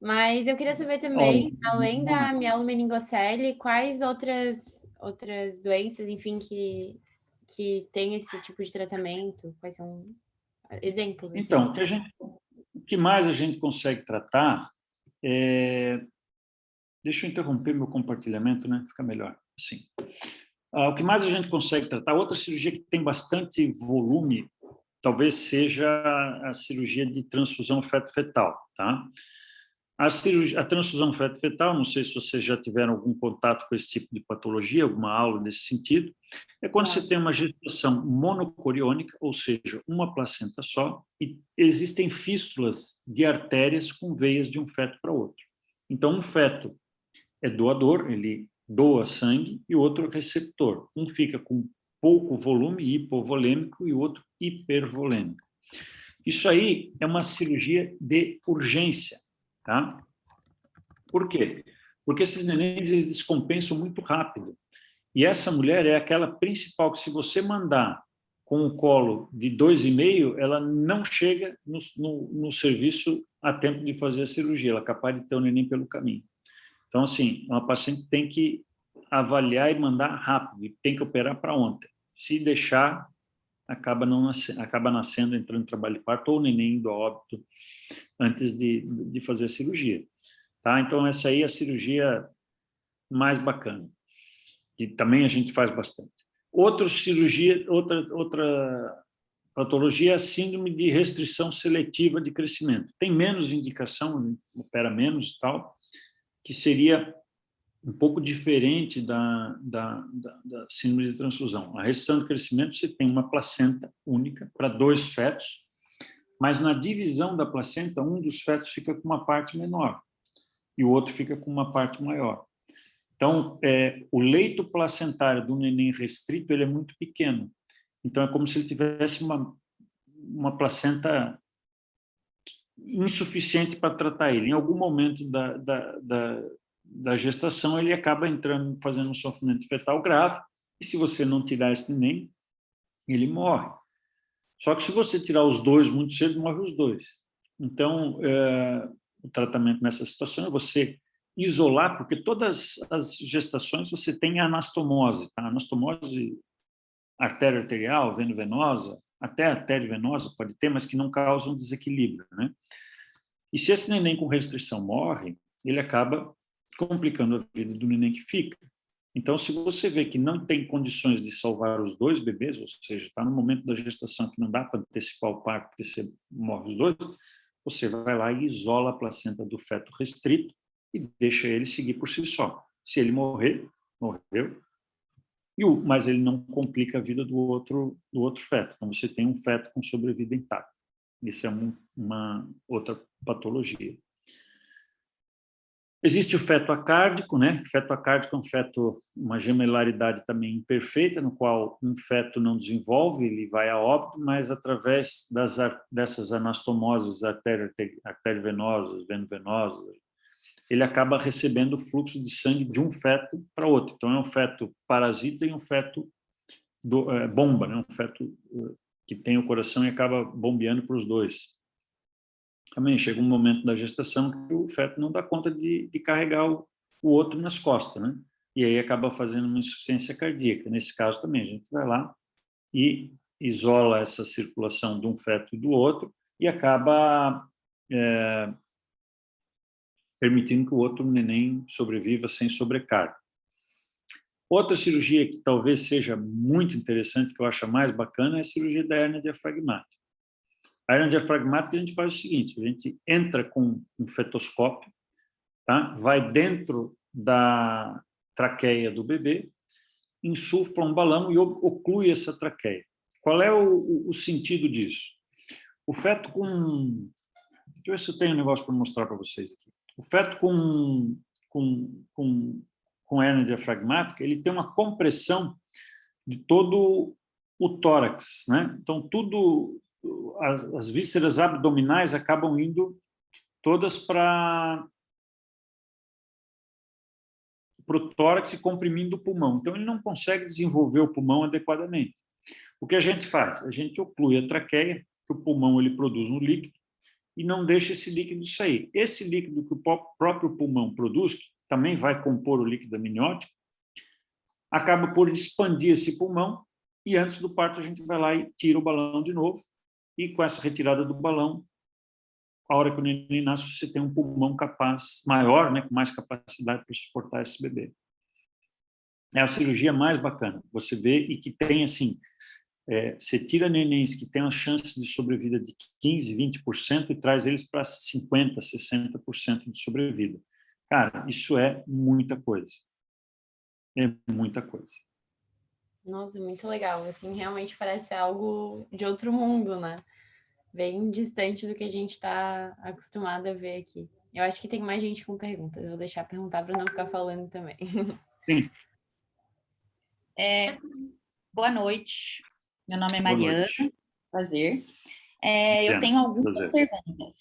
Mas eu queria saber também, além da mielomeningocele, quais outras doenças, enfim, que tem esse tipo de tratamento? Quais são exemplos, assim? Então, o que mais a gente consegue tratar Deixa eu interromper meu compartilhamento, né? Fica melhor assim. O que mais a gente consegue tratar? Outra cirurgia que tem bastante volume, talvez seja a cirurgia de transfusão feto-fetal, tá? A transfusão feto-fetal, não sei se vocês já tiveram algum contato com esse tipo de patologia, alguma aula nesse sentido, é quando você tem uma gestação monocoriônica, ou seja, uma placenta só, e existem fístulas de artérias com veias de um feto para outro. Então, um feto é doador, ele doa sangue, e o outro é receptor. Um fica com pouco volume, hipovolêmico, e o outro hipervolêmico. Isso aí é uma cirurgia de urgência, tá? Por quê? Porque esses nenéns eles descompensam muito rápido. E essa mulher é aquela principal que, se você mandar com um colo de 2,5, ela não chega no serviço a tempo de fazer a cirurgia, ela é capaz de ter o neném pelo caminho. Então, assim, uma paciente tem que avaliar e mandar rápido, e tem que operar para ontem. Se deixar, acaba nascendo, entrando em trabalho de parto, ou o neném indo a óbito antes de fazer a cirurgia. Tá? Então, essa aí é a cirurgia mais bacana, que também a gente faz bastante. Outra patologia é a síndrome de restrição seletiva de crescimento. Tem menos indicação, opera menos e tal, que seria um pouco diferente da síndrome de transfusão. A restrição de crescimento, você tem uma placenta única para 2 fetos, mas na divisão da placenta, um dos fetos fica com uma parte menor e o outro fica com uma parte maior. Então, o leito placentário do neném restrito ele é muito pequeno. Então, é como se ele tivesse uma placenta insuficiente para tratar ele. Em algum momento da gestação, ele acaba fazendo um sofrimento fetal grave, e se você não tirar esse neném, ele morre. Só que se você tirar os dois muito cedo, morre os dois. Então, o tratamento nessa situação é você isolar, porque todas as gestações você tem anastomose, tá? Anastomose artéria arterial, veno-venosa, até artéria venosa pode ter, mas que não causam desequilíbrio, né? E se esse neném com restrição morre, ele acaba complicando a vida do neném que fica. Então, se você vê que não tem condições de salvar os 2 bebês, ou seja, está no momento da gestação que não dá para antecipar o parto, porque você morre os 2, você vai lá e isola a placenta do feto restrito e deixa ele seguir por si só. Se ele morrer, morreu, mas ele não complica a vida do outro feto. Então, você tem um feto com sobrevida intacta. Isso é uma outra patologia. Existe o feto acárdico, né? O feto acárdico é um feto, uma gemelaridade também imperfeita, no qual um feto não desenvolve, ele vai a óbito, mas através dessas anastomoses arteriovenosas, venovenosas, ele acaba recebendo fluxo de sangue de um feto para outro. Então, é um feto parasita e um feto bomba, né? Um feto que tem o coração e acaba bombeando para os dois. Também chega um momento da gestação que o feto não dá conta de carregar o outro nas costas, né? E aí acaba fazendo uma insuficiência cardíaca. Nesse caso também, a gente vai lá e isola essa circulação de um feto e do outro e acaba permitindo que o outro neném sobreviva sem sobrecarga. Outra cirurgia que talvez seja muito interessante, que eu acho a mais bacana, é a cirurgia da hérnia diafragmática. A hérnia diafragmática, a gente faz o seguinte: a gente entra com um fetoscópio, tá? Vai dentro da traqueia do bebê, insufla um balão e oclui essa traqueia. Qual é o sentido disso? O feto com... Deixa eu ver se eu tenho um negócio para mostrar para vocês aqui. O feto com hérnia diafragmática, ele tem uma compressão de todo o tórax, né? Então, as vísceras abdominais acabam indo todas para o tórax e comprimindo o pulmão. Então, ele não consegue desenvolver o pulmão adequadamente. O que a gente faz? A gente oclui a traqueia, que o pulmão ele produz um líquido, e não deixa esse líquido sair. Esse líquido que o próprio pulmão produz, que também vai compor o líquido amniótico, acaba por expandir esse pulmão, e antes do parto a gente vai lá e tira o balão de novo, e com essa retirada do balão, a hora que o neném nasce, você tem um pulmão capaz, maior, né, com mais capacidade para suportar esse bebê. É a cirurgia mais bacana, você vê, e que tem, assim, você tira nenéns que têm uma chance de sobrevida de 15%, 20% e traz eles para 50%, 60% de sobrevida. Cara, isso é muita coisa. É muita coisa. Nossa, muito legal. Assim, realmente parece algo de outro mundo, né? Bem distante do que a gente está acostumado a ver aqui. Eu acho que tem mais gente com perguntas. Eu vou deixar perguntar para não ficar falando também. Sim. Boa noite. Meu nome é Boa Mariana. noite. Prazer. Eu tenho algumas perguntas.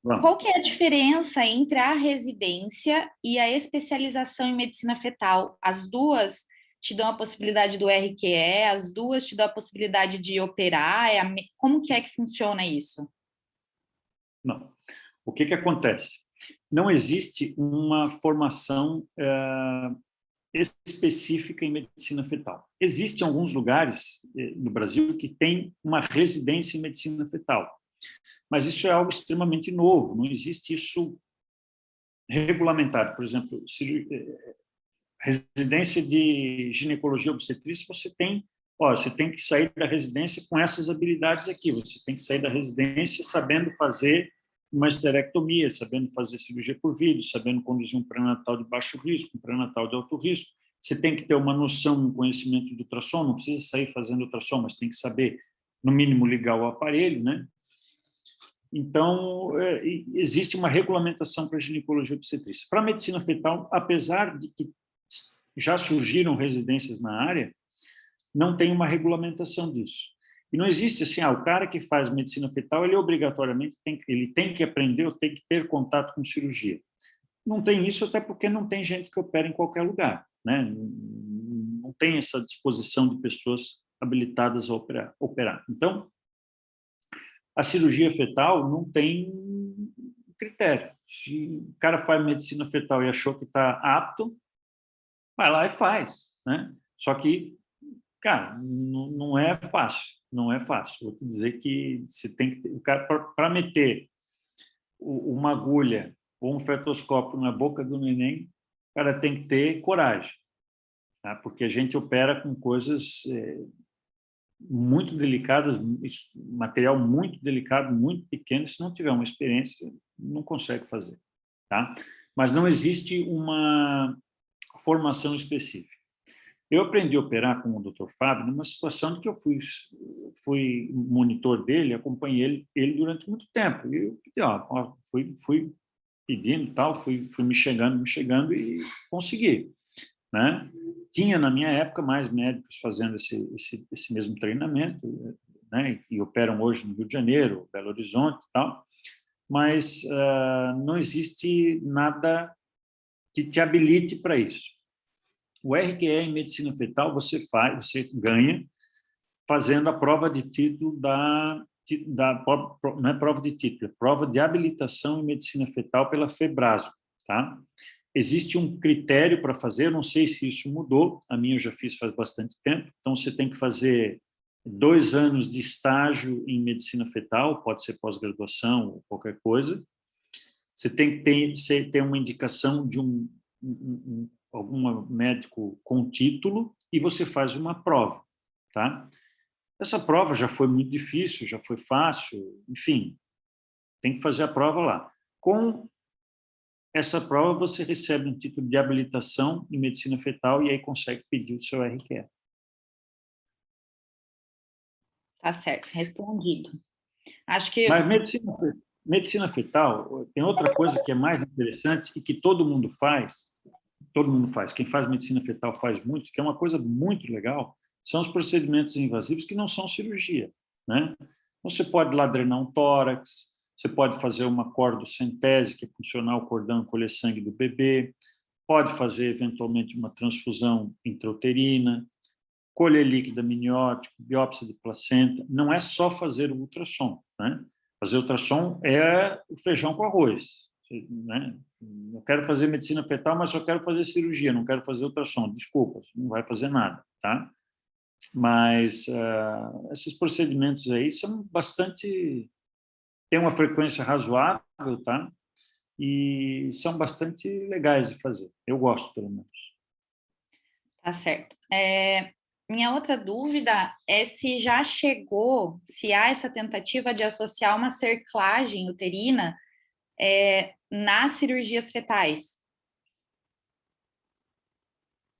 Qual que é a diferença entre a residência e a especialização em medicina fetal? As duas te dão a possibilidade do RQE, as duas te dão a possibilidade de operar? Como que é que funciona isso? Não. O que acontece? Não existe uma formação específica em medicina fetal. Existem alguns lugares no Brasil que têm uma residência em medicina fetal, mas isso é algo extremamente novo, não existe isso regulamentado. Por exemplo, residência de ginecologia obstetrícia, você tem que sair da residência com essas habilidades aqui, você tem que sair da residência sabendo fazer uma esterectomia, sabendo fazer cirurgia por vídeo, sabendo conduzir um pré-natal de baixo risco, um pré-natal de alto risco. Você tem que ter uma noção, um conhecimento de ultrassom, não precisa sair fazendo ultrassom, mas tem que saber, no mínimo, ligar o aparelho, né? Então, existe uma regulamentação para a ginecologia obstetrícia. Para a medicina fetal, apesar de que já surgiram residências na área, não tem uma regulamentação disso. E não existe assim, o cara que faz medicina fetal, ele obrigatoriamente tem que aprender ou tem que ter contato com cirurgia. Não tem isso, até porque não tem gente que opera em qualquer lugar, né? Não tem essa disposição de pessoas habilitadas a operar. Então, a cirurgia fetal não tem critério. Se o cara faz medicina fetal e achou que está apto, vai lá e faz, né? Só que, cara, não é fácil, não é fácil. Vou te dizer que você tem que ter, o cara para meter uma agulha ou um fetoscópio na boca do neném, o cara tem que ter coragem, tá? Porque a gente opera com coisas muito delicadas, material muito delicado, muito pequeno. Se não tiver uma experiência, não consegue fazer, tá? Mas não existe uma formação específica. Eu aprendi a operar com o Dr. Fábio numa situação de que eu fui monitor dele, acompanhei ele durante muito tempo. E eu fui pedindo, tal, fui me chegando e consegui, né? Tinha, na minha época, mais médicos fazendo esse mesmo treinamento, né? E operam hoje no Rio de Janeiro, Belo Horizonte e tal, mas não existe nada que te habilite para isso. O RQE em medicina fetal você ganha fazendo a prova de título não é prova de título, é prova de habilitação em medicina fetal pela FEBRASO, tá? Existe um critério para fazer, não sei se isso mudou, a minha eu já fiz faz bastante tempo, então você tem que fazer 2 anos de estágio em medicina fetal, pode ser pós-graduação ou qualquer coisa. Você tem que ter uma indicação de algum médico com título e você faz uma prova, tá? Essa prova já foi muito difícil, já foi fácil, enfim, tem que fazer a prova lá. Com essa prova, você recebe um título de habilitação em medicina fetal e aí consegue pedir o seu RQE. Tá certo, respondido. Acho que... Mas medicina fetal, tem outra coisa que é mais interessante e que todo mundo faz, quem faz medicina fetal faz muito, que é uma coisa muito legal, são os procedimentos invasivos que não são cirurgia, né? Você pode lá drenar um tórax, você pode fazer uma cordocentese, que é funcionar o cordão e colher sangue do bebê, pode fazer, eventualmente, uma transfusão intrauterina, colher líquido amniótico, biópsia de placenta. Não é só fazer o ultrassom, né? Fazer ultrassom é o feijão com arroz, né? Eu quero fazer medicina fetal, mas só quero fazer cirurgia, não quero fazer ultrassom. Desculpa, não vai fazer nada, tá? Mas esses procedimentos aí são bastante... tem uma frequência razoável, tá? E são bastante legais de fazer. Eu gosto, pelo menos. Tá certo. Minha outra dúvida é se já chegou, se há essa tentativa de associar uma cerclagem uterina nas cirurgias fetais.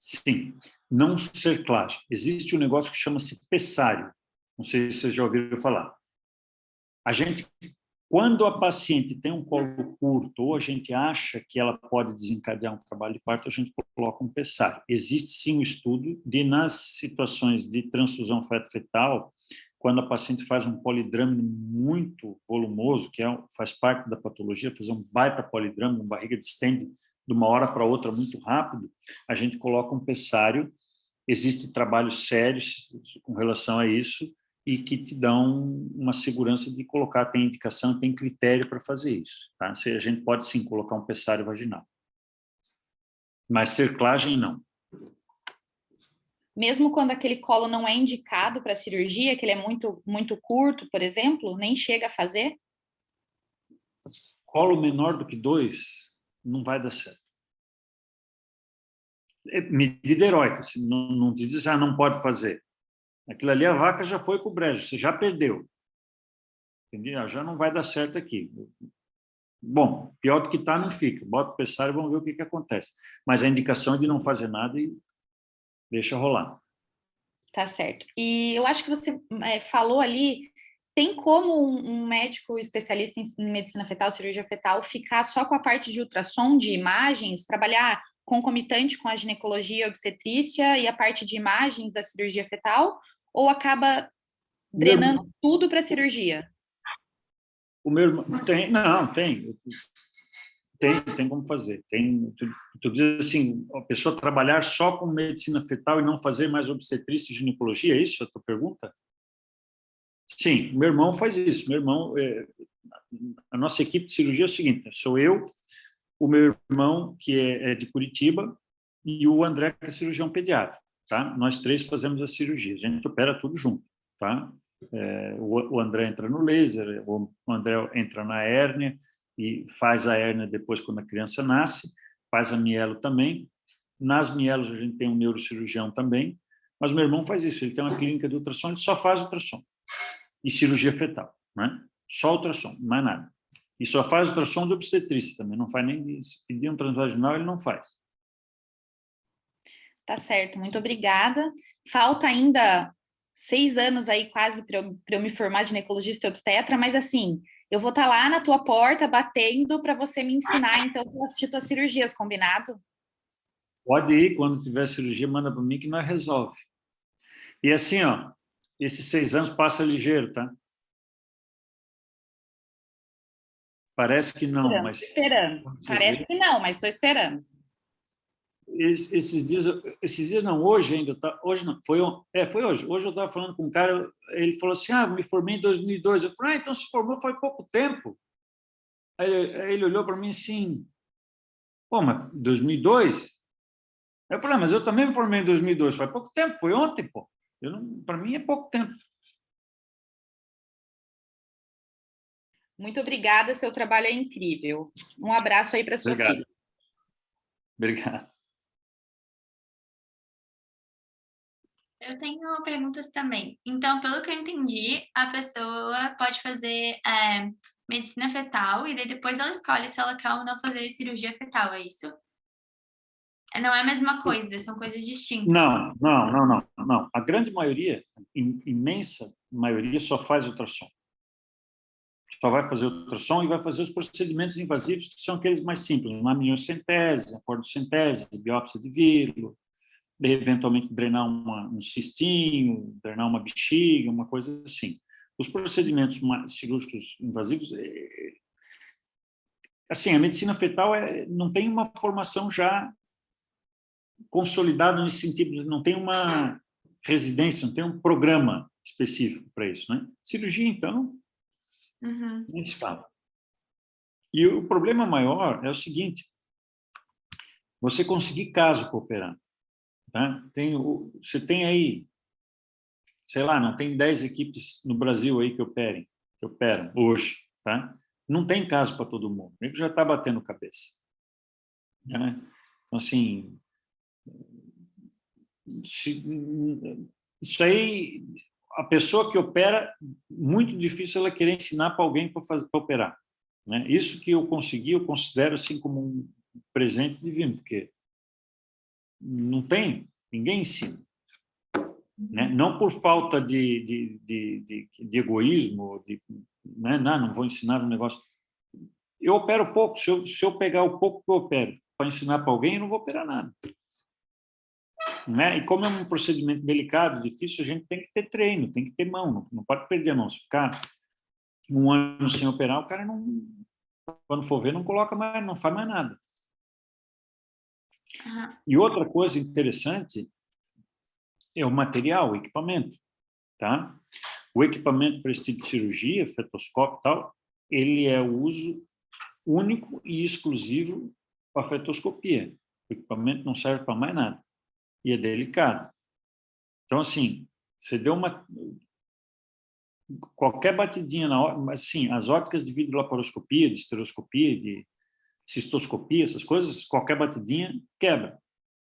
Sim, não cerclagem. Existe um negócio que chama-se pessário. Não sei se vocês já ouviram falar. Quando a paciente tem um colo curto ou a gente acha que ela pode desencadear um trabalho de parto, a gente coloca um pessário. Existe sim um estudo de, nas situações de transfusão feto-fetal, quando a paciente faz um polidrama muito volumoso, que faz parte da patologia, fazer um baita polidrama, uma barriga distende de uma hora para outra muito rápido, a gente coloca um pessário. Existem trabalhos sérios com relação a isso e que te dão uma segurança de colocar, tem indicação, tem critério para fazer isso, tá? A gente pode sim colocar um pessário vaginal, mas cerclagem não. Mesmo quando aquele colo não é indicado para cirurgia, que ele é muito, muito curto, por exemplo, nem chega a fazer? Colo menor do que 2 não vai dar certo. É medida heróica, não te diz, não pode fazer. Aquilo ali, a vaca já foi para o brejo, você já perdeu. Entendeu? Já não vai dar certo aqui. Bom, pior do que está, não fica. Bota o pessário e vamos ver o que acontece. Mas a indicação é de não fazer nada e deixa rolar. Tá certo. E eu acho que você falou ali, tem como um médico especialista em medicina fetal, cirurgia fetal, ficar só com a parte de ultrassom, de imagens, trabalhar concomitante com a ginecologia e obstetrícia e a parte de imagens da cirurgia fetal, ou acaba drenando tudo para a cirurgia? O meu irmão tem, não, tem como fazer. Tu diz assim, a pessoa trabalhar só com medicina fetal e não fazer mais obstetrícia e ginecologia, é isso a tua pergunta? Sim, meu irmão faz isso. Meu irmão, a nossa equipe de cirurgia é o seguinte, sou eu, o meu irmão, que é de Curitiba, e o André, que é cirurgião pediatra, tá? Nós 3 fazemos a cirurgia, a gente opera tudo junto, tá? O André entra no laser, o André entra na hérnia e faz a hérnia depois quando a criança nasce, faz a mielo também. Nas mielos a gente tem um neurocirurgião também, mas meu irmão faz isso, ele tem uma clínica de ultrassom, ele só faz ultrassom e cirurgia fetal, né? Só ultrassom, mais nada. E só faz ultrassom de obstetrícia também, não faz nem de pedir um transvaginal, ele não faz. Tá certo, muito obrigada. Falta ainda 6 anos aí quase para eu me formar ginecologista e obstetra, mas assim, Eu vou estar lá na tua porta, batendo, para você me ensinar, então, para assistir tuas cirurgias, combinado? Pode ir, quando tiver cirurgia, manda para mim que nós resolve. E assim, ó, esses 6 anos passa ligeiro, tá? Parece que não, mas... Esperando. Parece que não, mas estou esperando. Esses dias não, hoje ainda, hoje não, foi hoje. Hoje eu estava falando com um cara, ele falou assim, me formei em 2002. Eu falei, então se formou faz pouco tempo. Aí ele olhou para mim assim, pô, mas 2002? Eu falei, mas eu também me formei em 2002, faz pouco tempo, foi ontem, pô. Para mim é pouco tempo. Muito obrigada, seu trabalho é incrível. Um abraço aí para sua filha. Obrigado. Eu tenho perguntas também. Então, pelo que eu entendi, a pessoa pode fazer medicina fetal e daí depois ela escolhe se ela quer ou não fazer cirurgia fetal, é isso? Não é a mesma coisa, são coisas distintas. Não. A grande maioria, imensa maioria, só faz ultrassom. Só vai fazer ultrassom e vai fazer os procedimentos invasivos, que são aqueles mais simples, uma amniocentese, acordocentese, biópsia de vírus, eventualmente drenar um cistinho, drenar uma bexiga, uma coisa assim. Os procedimentos cirúrgicos invasivos, assim, a medicina fetal não tem uma formação já consolidada nesse sentido, não tem uma residência, não tem um programa específico para isso, né? Cirurgia, então, nem se fala. E o problema maior é o seguinte, você conseguir caso para operar. Tá? Você tem aí, sei lá, não tem 10 equipes no Brasil aí que operam hoje. Tá? Não tem caso para todo mundo. Ele já está batendo cabeça. Né? Então, assim, isso aí, a pessoa que opera, muito difícil ela querer ensinar para alguém para operar. Né? Isso que eu consegui, eu considero assim como um presente divino, porque não tem, ninguém ensina. Né? Não por falta de egoísmo, né? Não vou ensinar um negócio. Eu opero pouco, se eu pegar o pouco que eu opero para ensinar para alguém, eu não vou operar nada. Né? E como é um procedimento delicado, difícil, a gente tem que ter treino, tem que ter mão, não pode perder a mão. Se ficar 1 ano sem operar, o cara não, quando for ver, não coloca mais, não faz mais nada. E outra coisa interessante é o material, o equipamento. Tá? O equipamento para esse tipo de cirurgia, fetoscópio e tal, ele é o uso único e exclusivo para a fetoscopia. O equipamento não serve para mais nada. E é delicado. Então, assim, você deu qualquer batidinha na hora, mas sim, as ópticas de videolaparoscopia, de estereoscopia, de cistoscopia, essas coisas, qualquer batidinha quebra.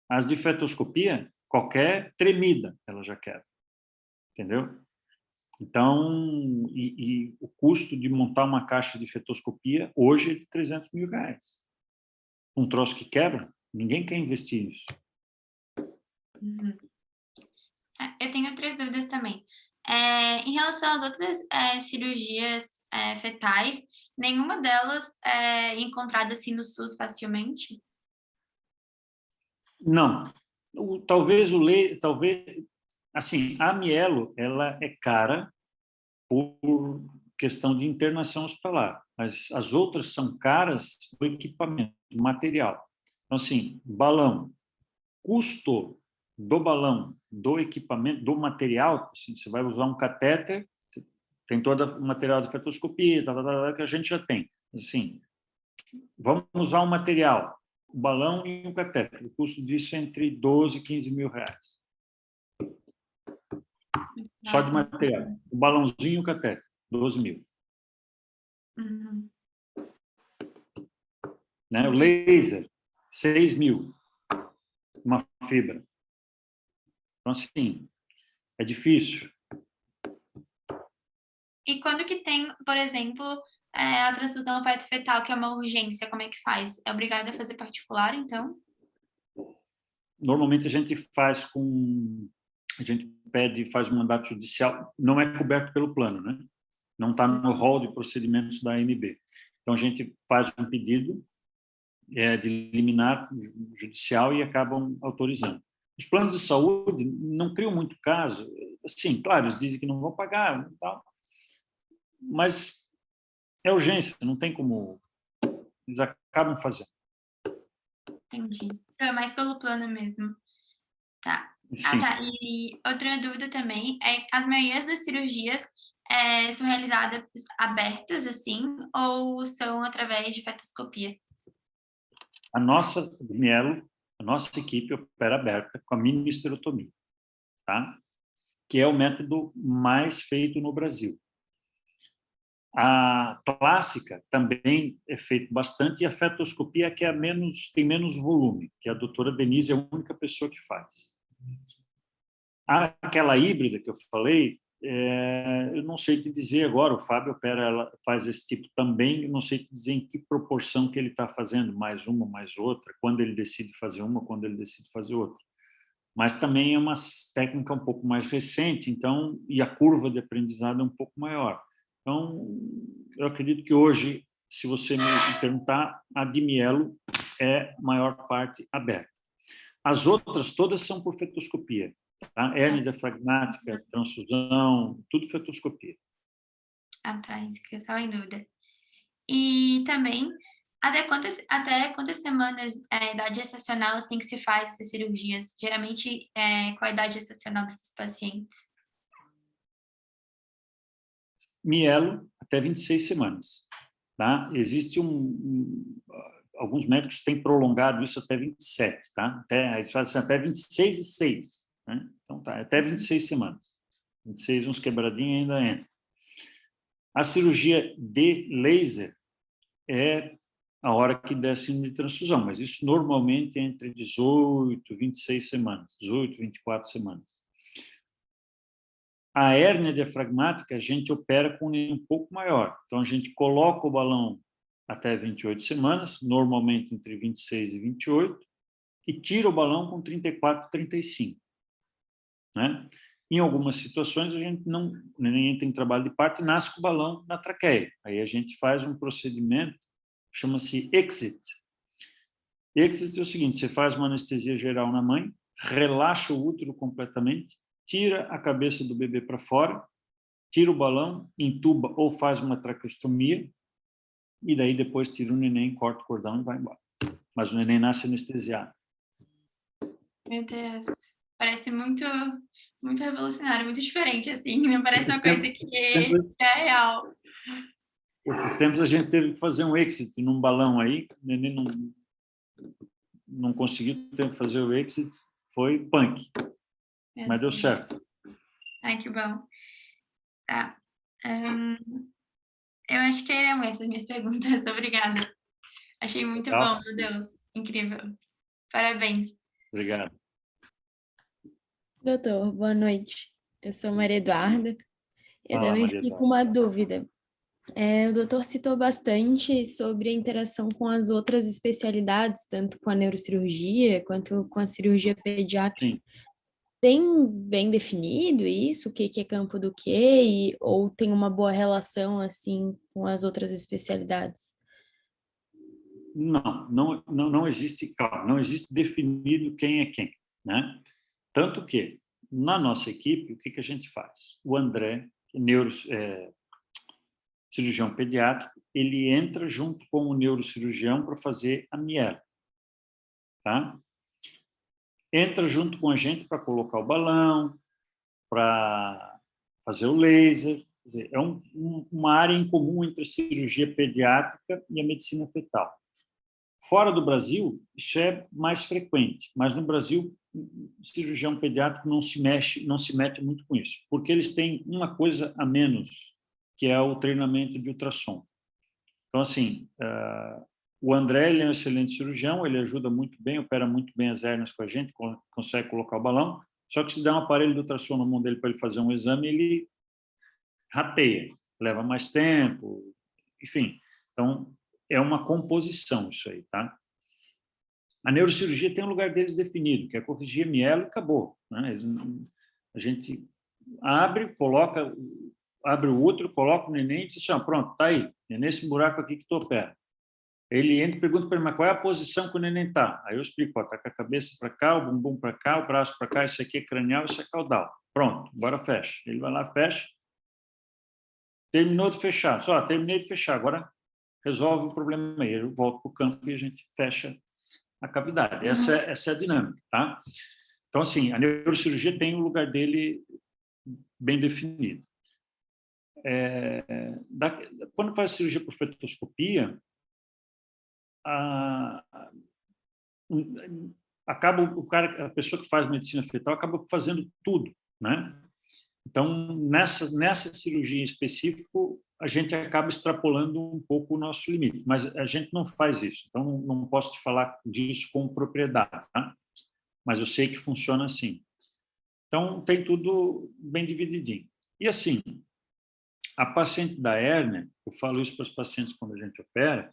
As de fetoscopia, qualquer tremida, ela já quebra. Entendeu? Então, e o custo de montar uma caixa de fetoscopia hoje é de R$300 mil. Um troço que quebra, ninguém quer investir nisso. Eu tenho outras dúvidas também. Em relação às outras cirurgias fetais, nenhuma delas é encontrada assim no SUS facilmente? Não. Talvez, assim, a mielo, ela é cara por questão de internação hospitalar. As outras são caras do equipamento, do material. Então, assim, balão, custo do balão, do equipamento, do material, assim, você vai usar um catéter, tem todo o material de fetoscopia, que a gente já tem. Assim, vamos usar um material, o balão e o catéter. O custo disso é entre 12 e 15 mil reais. Só de material. O balãozinho e o catéter, 12 mil. Né? O laser, 6 mil. Uma fibra. Então, assim, é difícil. E quando que tem, por exemplo, a transfusão feto-fetal, que é uma urgência, como é que faz? É obrigada a fazer particular, então? Normalmente a gente faz a gente pede, faz um mandato judicial, não é coberto pelo plano, né? não está no rol de procedimentos da ANB. Então, a gente faz um pedido de liminar judicial e acabam autorizando. Os planos de saúde não criam muito caso. Sim, claro, eles dizem que não vão pagar, tal, mas é urgência, não tem como... Eles acabam fazendo. Entendi. Então, é mais pelo plano mesmo. Tá. Sim. Tá. E outra dúvida também é as maiorias das cirurgias são realizadas abertas, assim, ou são através de fetoscopia? A nossa equipe opera aberta com a mini-histerotomia, tá? Que é o método mais feito no Brasil. A clássica também é feita bastante, e a fetoscopia que tem menos volume, que a doutora Denise é a única pessoa que faz. Aquela híbrida que eu falei, eu não sei te dizer agora, o Fábio ela faz esse tipo também, eu não sei te dizer em que proporção que ele está fazendo, mais uma, mais outra, quando ele decide fazer uma, quando ele decide fazer outra. Mas também é uma técnica um pouco mais recente, então, e a curva de aprendizado é um pouco maior. Então, eu acredito que hoje, se você me perguntar, a de mielo é a maior parte aberta. As outras todas são por fetoscopia. Tá? Hérnia diafragmática, transfusão, tudo fetoscopia. Tá, isso que eu estava em dúvida. E também, até quantas semanas é a idade gestacional assim que se faz essas cirurgias? Geralmente, qual a idade gestacional desses pacientes? Mielo, até 26 semanas. Tá? Existe alguns médicos têm prolongado isso até 27, tá? Eles fazem até 26 e 6. Né? Então, tá, até 26 semanas. 26, uns quebradinhos ainda entra. A cirurgia de laser é a hora que der síndrome de transfusão, mas isso normalmente é entre 18 e 26 semanas, 18, 24 semanas. A hérnia diafragmática a gente opera com um pouco maior. Então, a gente coloca o balão até 28 semanas, normalmente entre 26 e 28, e tira o balão com 34, 35. Né? Em algumas situações, a gente nem entra em trabalho de parto e nasce com o balão na traqueia. Aí a gente faz um procedimento, chama-se exit. Exit é o seguinte, você faz uma anestesia geral na mãe, relaxa o útero completamente, tira a cabeça do bebê para fora, tira o balão, entuba ou faz uma traqueostomia, e daí depois tira o neném, corta o cordão e vai embora. Mas o neném nasce anestesiado. Meu Deus, parece muito, muito revolucionário, muito diferente, assim, não parece uma coisa que é real. Esses tempos a gente teve que fazer um exit num balão aí, o neném não conseguiu fazer o exit, foi punk, mas deu certo. Ai, que bom. Tá. Eu acho que eram essas minhas perguntas. Obrigada. Achei muito bom, meu Deus. Incrível. Parabéns. Obrigado. Doutor, boa noite. Eu sou Maria Eduarda. Eu também fiquei com uma dúvida. O doutor citou bastante sobre a interação com as outras especialidades, tanto com a neurocirurgia quanto com a cirurgia pediátrica. Sim. Tem bem definido isso? O que é campo do quê? Ou tem uma boa relação, assim, com as outras especialidades? Não existe, claro, não existe definido quem é quem, né? Tanto que, na nossa equipe, o que a gente faz? O André, cirurgião pediátrico, ele entra junto com o neurocirurgião para fazer a mielo, tá? Entra junto com a gente para colocar o balão, para fazer o laser. Quer dizer, é uma área em comum entre a cirurgia pediátrica e a medicina fetal. Fora do Brasil, isso é mais frequente, mas no Brasil, o cirurgião pediátrico não se mete muito com isso, porque eles têm uma coisa a menos, que é o treinamento de ultrassom. Então, assim, o André ele é um excelente cirurgião, ele ajuda muito bem, opera muito bem as hérnias com a gente, consegue colocar o balão, só que se der um aparelho de ultrassom na mão dele para ele fazer um exame, ele rateia, leva mais tempo, enfim. Então, é uma composição isso aí, tá? A neurocirurgia tem um lugar deles definido, que é corrigir mielo e acabou, né? A gente abre, coloca abre o útero, coloca o neném e diz assim, pronto, tá aí, é nesse buraco aqui que tu opera. Ele entra e pergunta para ele, mas qual é a posição que o neném está? Aí eu explico, está com a cabeça para cá, o bumbum para cá, o braço para cá, isso aqui é cranial, isso é caudal. Pronto, agora fecha. Ele vai lá, fecha. Terminou de fechar. Só, terminei de fechar, agora resolve o problema aí. Eu volto para o campo e a gente fecha a cavidade. Essa é a dinâmica, tá? Então, assim, a neurocirurgia tem o lugar dele bem definido. Quando faz cirurgia por fetoscopia, acaba a pessoa que faz medicina fetal acaba fazendo tudo, né? Então, nessa cirurgia em específico, a gente acaba extrapolando um pouco o nosso limite, mas a gente não faz isso, então não posso te falar disso com propriedade, tá? Mas eu sei que funciona assim. Então, tem tudo bem divididinho. E assim, a paciente da hérnia, eu falo isso para os pacientes quando a gente opera,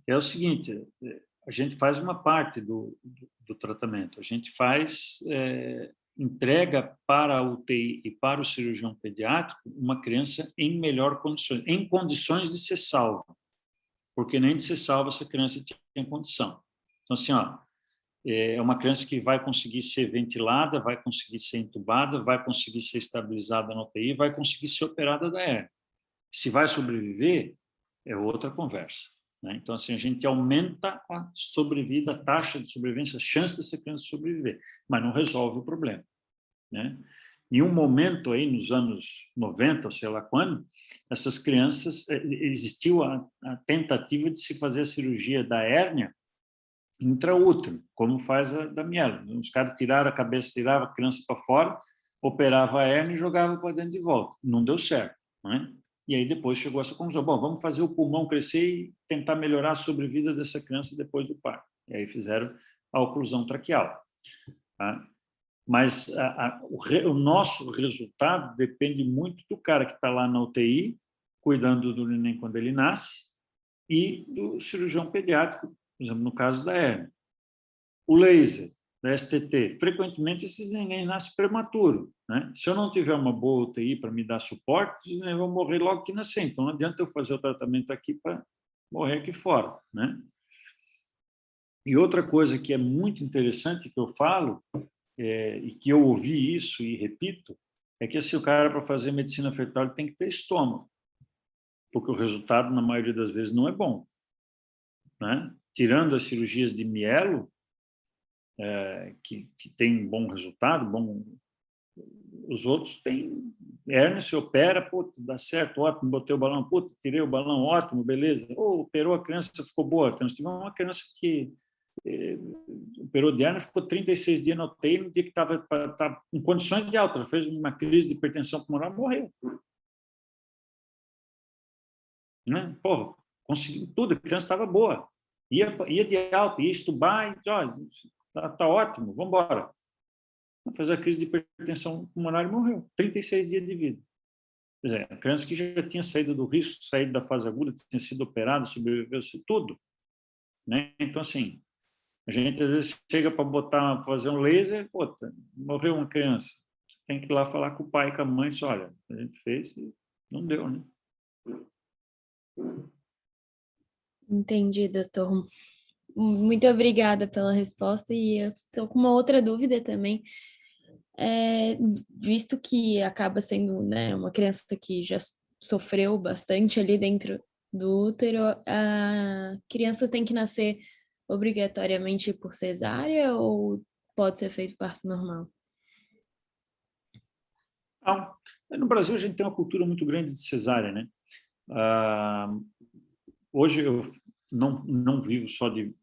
é o seguinte, a gente faz uma parte do tratamento, a gente entrega para a UTI e para o cirurgião pediátrico uma criança em melhor condições, em condições de ser salva, porque nem de ser salva essa criança tinha condição. Então, assim, é uma criança que vai conseguir ser ventilada, vai conseguir ser entubada, vai conseguir ser estabilizada na UTI, vai conseguir ser operada da hérnia. Se vai sobreviver, é outra conversa, né? Então, assim, a gente aumenta a sobrevida, a taxa de sobrevivência, a chance dessa criança sobreviver, mas não resolve o problema, né? Em um momento aí, nos anos 90, ou sei lá quando, essas crianças, existiu a tentativa de se fazer a cirurgia da hérnia intraútero, como faz a da miela. Os caras tiraram a cabeça, tiravam a criança para fora, operava a hérnia e jogava para dentro de volta. Não deu certo, né? E aí depois chegou essa conclusão, bom, vamos fazer o pulmão crescer e tentar melhorar a sobrevida dessa criança depois do parto. E aí fizeram a oclusão traqueal, tá? Mas o nosso resultado depende muito do cara que está lá na UTI, cuidando do neném quando ele nasce, e do cirurgião pediátrico, por exemplo, no caso da hérnia. O laser, da STT, frequentemente esses nenéns nascem prematuro, né? Se eu não tiver uma boa UTI para me dar suporte, os nenéns vão morrer logo que nascer. Então, não adianta eu fazer o tratamento aqui para morrer aqui fora, né? E outra coisa que é muito interessante que eu falo, e que eu ouvi isso e repito, é que se o cara, para fazer medicina fetal, ele tem que ter estômago, porque o resultado, na maioria das vezes, não é bom, né? Tirando as cirurgias de mielo, que tem bom resultado, os outros têm hérnia, se opera, putz, dá certo, ótimo, botei o balão, putz, tirei o balão, ótimo, beleza. Operou a criança, ficou boa. Então, nós tivemos uma criança que operou de hérnia, ficou 36 dias na UTI, no dia que estava em condições de alta, ela fez uma crise de hipertensão pulmonar, morreu. Né? Porra, conseguiu tudo, a criança estava boa. Ia de alta, ia estubar, e olha, tá ótimo, vamos embora. Fez a crise de hipertensão pulmonar e morreu. 36 dias de vida. Quer dizer, a criança que já tinha saído do risco, saído da fase aguda, tinha sido operada, sobreviveu, tudo, né? Então, assim, a gente às vezes chega para fazer um laser, morreu uma criança. Tem que ir lá falar com o pai e com a mãe, só, olha, a gente fez e não deu, né? Entendi, doutor. Muito obrigada pela resposta. E eu estou com uma outra dúvida também. Visto que acaba sendo, né, uma criança que já sofreu bastante ali dentro do útero, a criança tem que nascer obrigatoriamente por cesárea ou pode ser feito parto normal? Não. No Brasil, a gente tem uma cultura muito grande de cesárea, né? Hoje eu não vivo só de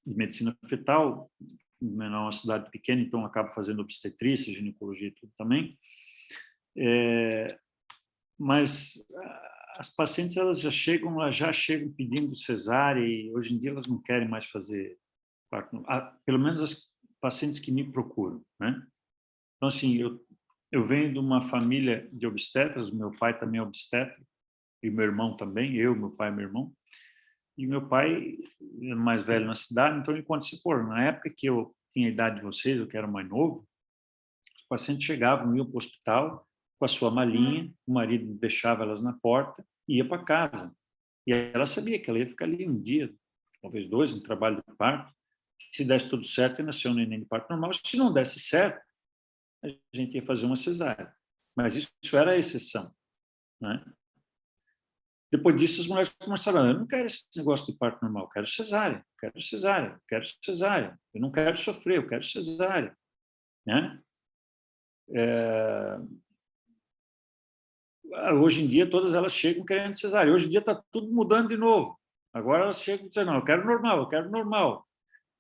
medicina fetal, é uma cidade pequena, então acabo fazendo obstetrícia, ginecologia e tudo também. Mas as pacientes elas já chegam pedindo cesárea e hoje em dia elas não querem mais fazer parto, pelo menos as pacientes que me procuram, né? Então, assim, eu venho de uma família de obstetras, meu pai também é obstetra, e meu irmão também, meu pai e meu irmão. E meu pai é mais velho na cidade, então ele conta assim, na época que eu tinha a idade de vocês, eu que era mais novo, os pacientes chegavam, iam para o hospital, com a sua malinha, o marido deixava elas na porta e ia para casa. E ela sabia que ela ia ficar ali um dia, talvez 2, no trabalho de parto. Se desse tudo certo, ia nascer um neném de parto normal. Se não desse certo, a gente ia fazer uma cesárea. Mas isso era a exceção, né? Depois disso, as mulheres começaram, eu não quero esse negócio de parto normal, eu quero cesárea, quero cesárea, quero cesárea, eu não quero sofrer, eu quero cesárea, né? Hoje em dia, todas elas chegam querendo cesárea. Hoje em dia está tudo mudando de novo. Agora elas chegam dizendo, não, eu quero normal,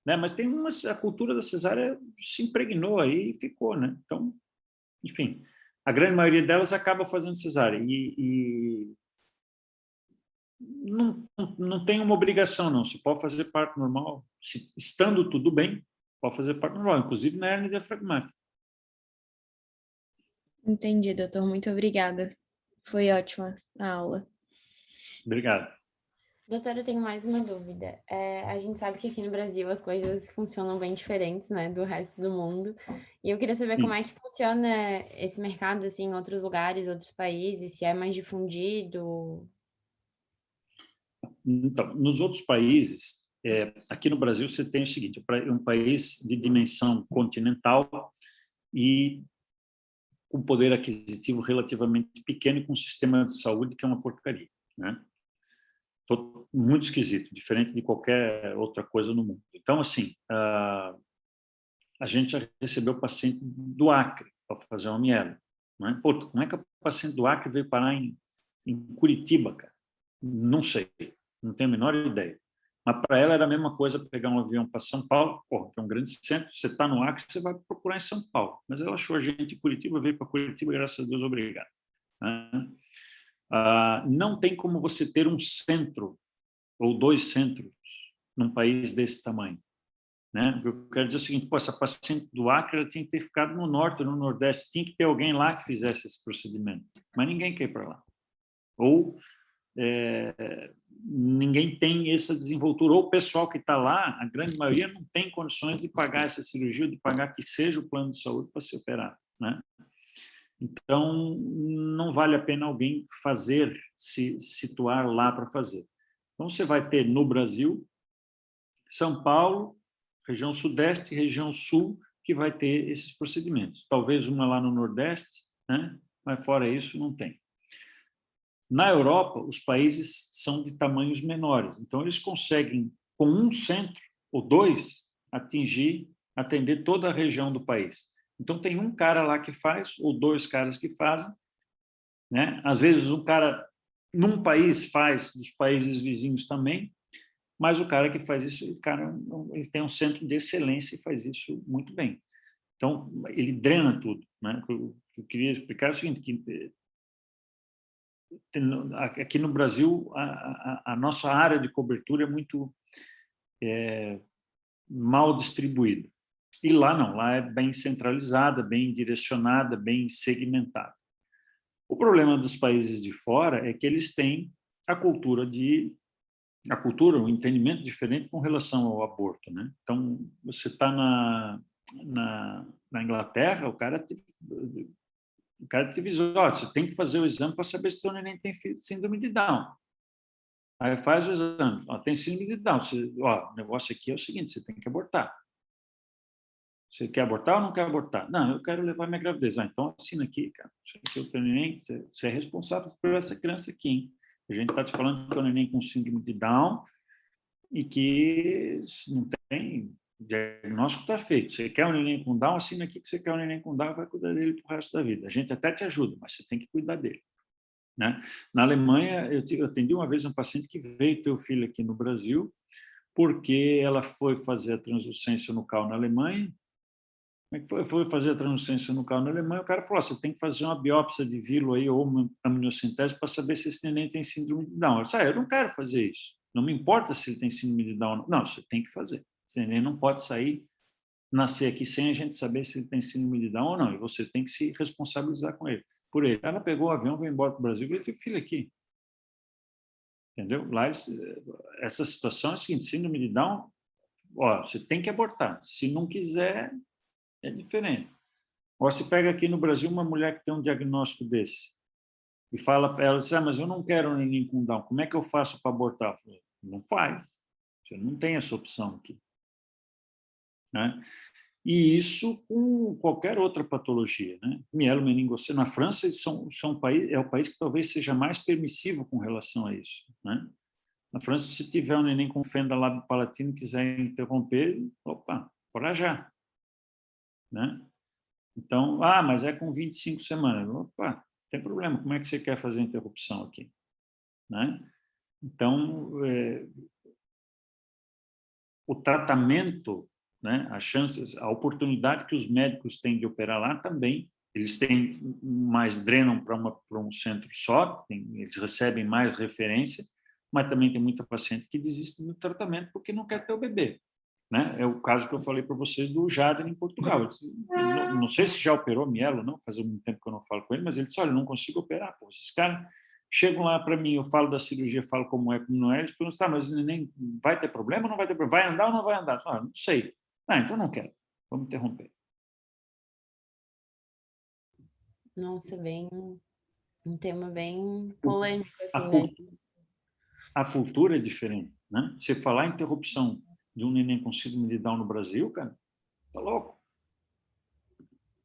né? Mas tem a cultura da cesárea se impregnou aí e ficou, né? Então, enfim, a grande maioria delas acaba fazendo cesárea e não tem uma obrigação, não. Você pode fazer parto normal, estando tudo bem, pode fazer parto normal, inclusive na hernia diafragmática. Entendi, doutor. Muito obrigada. Foi ótima a aula. Obrigado. Doutora, eu tenho mais uma dúvida. A gente sabe que aqui no Brasil as coisas funcionam bem diferentes, né, do resto do mundo. E eu queria saber como é que funciona esse mercado, assim, em outros lugares, outros países, se é mais difundido. Então, nos outros países, aqui no Brasil você tem o seguinte, um país de dimensão continental e com poder aquisitivo relativamente pequeno e com um sistema de saúde que é uma porcaria, né? Muito esquisito, diferente de qualquer outra coisa no mundo. Então, assim, a gente já recebeu paciente do Acre para fazer uma miela, né? Pô, como é que o paciente do Acre veio parar em Curitiba, cara? Não sei, não tenho a menor ideia. Mas para ela era a mesma coisa pegar um avião para São Paulo, que é um grande centro, você está no Acre, você vai procurar em São Paulo. Mas ela achou a gente em Curitiba, veio para Curitiba, graças a Deus, obrigado. Não tem como você ter um centro ou 2 centros num país desse tamanho, né? Eu quero dizer o seguinte, essa paciente do Acre ela tinha que ter ficado no norte, no nordeste, tinha que ter alguém lá que fizesse esse procedimento, mas ninguém quer ir para lá. Ou ninguém tem essa desenvoltura, ou o pessoal que está lá, a grande maioria não tem condições de pagar essa cirurgia, de pagar que seja o plano de saúde para ser operado, né? Então, não vale a pena alguém se situar lá para fazer. Então, você vai ter no Brasil, São Paulo, região sudeste e região sul, que vai ter esses procedimentos. Talvez uma lá no nordeste, né? Mas fora isso, não tem. Na Europa, os países são de tamanhos menores, então eles conseguem, com um centro ou 2, atender toda a região do país. Então, tem um cara lá que faz, ou 2 caras que fazem, né? Às vezes, um cara num país faz, dos países vizinhos também, mas o cara que faz isso, ele tem um centro de excelência e faz isso muito bem. Então, ele drena tudo, né? O que eu queria explicar é o seguinte, que aqui no Brasil, a nossa área de cobertura é muito mal distribuída. E lá não, lá é bem centralizada, bem direcionada, bem segmentada. O problema dos países de fora é que eles têm o entendimento diferente com relação ao aborto, né? Então, você está na Inglaterra, o cara te avisou, você tem que fazer o exame para saber se o seu neném tem síndrome de Down. Aí faz o exame, tem síndrome de Down, o negócio aqui é o seguinte, você tem que abortar. Você quer abortar ou não quer abortar? Não, eu quero levar minha gravidez. Então assina aqui, cara. Isso aqui é o teu neném, você é responsável por essa criança aqui, hein? A gente está te falando que é um neném com síndrome de Down e que não tem diagnóstico, está feito. Você quer um neném com Down, assina aqui que você quer um neném com Down, vai cuidar dele pro resto da vida. A gente até te ajuda, mas você tem que cuidar dele, né? Na Alemanha, eu atendi uma vez um paciente que veio ter o filho aqui no Brasil porque ela foi fazer a translucência nucal na Alemanha. Como é que foi fazer a translucência nucal na Alemanha? O cara falou, você tem que fazer uma biópsia de vilo aí, ou uma amniocentese para saber se esse neném tem síndrome de Down. Eu disse, eu não quero fazer isso. Não me importa se ele tem síndrome de Down. Não, você tem que fazer. Esse neném não pode nascer aqui sem a gente saber se ele tem síndrome de Down ou não. E você tem que se responsabilizar por ele. Ela pegou o avião, veio embora para o Brasil e teve filho aqui. Entendeu? Lá, essa situação é a seguinte, síndrome de Down, você tem que abortar. Se não quiser, é diferente. Ou se pega aqui no Brasil uma mulher que tem um diagnóstico desse e fala para ela, mas eu não quero neném com Down, como é que eu faço para abortar? Eu falei, não faz, você não tem essa opção aqui. Né? E isso com qualquer outra patologia. Né? Mielomeningocele, na França, é o país que talvez seja mais permissivo com relação a isso. Né? Na França, se tiver um neném com fenda lábio-palatina e quiser interromper, opa, bora já. Né? Então, mas é com 25 semanas. Opa, não tem problema, como é que você quer fazer a interrupção aqui? Né? Então, o tratamento, né, as chances, a oportunidade que os médicos têm de operar lá também, eles têm mais, drenam para um centro só, eles recebem mais referência, mas também tem muita paciente que desiste do tratamento porque não quer ter o bebê. Né? É o caso que eu falei para vocês do Jader em Portugal. Não sei se já operou mielo, não, faz muito tempo que eu não falo com ele, mas ele disse, olha, eu não consigo operar. Pô, esses caras chegam lá para mim, eu falo da cirurgia, falo como é, como não é, eles perguntam, mas nem vai ter problema ou não vai ter problema? Vai andar ou não vai andar? Não sei. Então não quero. Vamos interromper. Nossa, um tema bem polêmico, assim, a cultura é diferente, né? Você falar em interrupção de um neném com síndrome de Down no Brasil, cara, tá louco.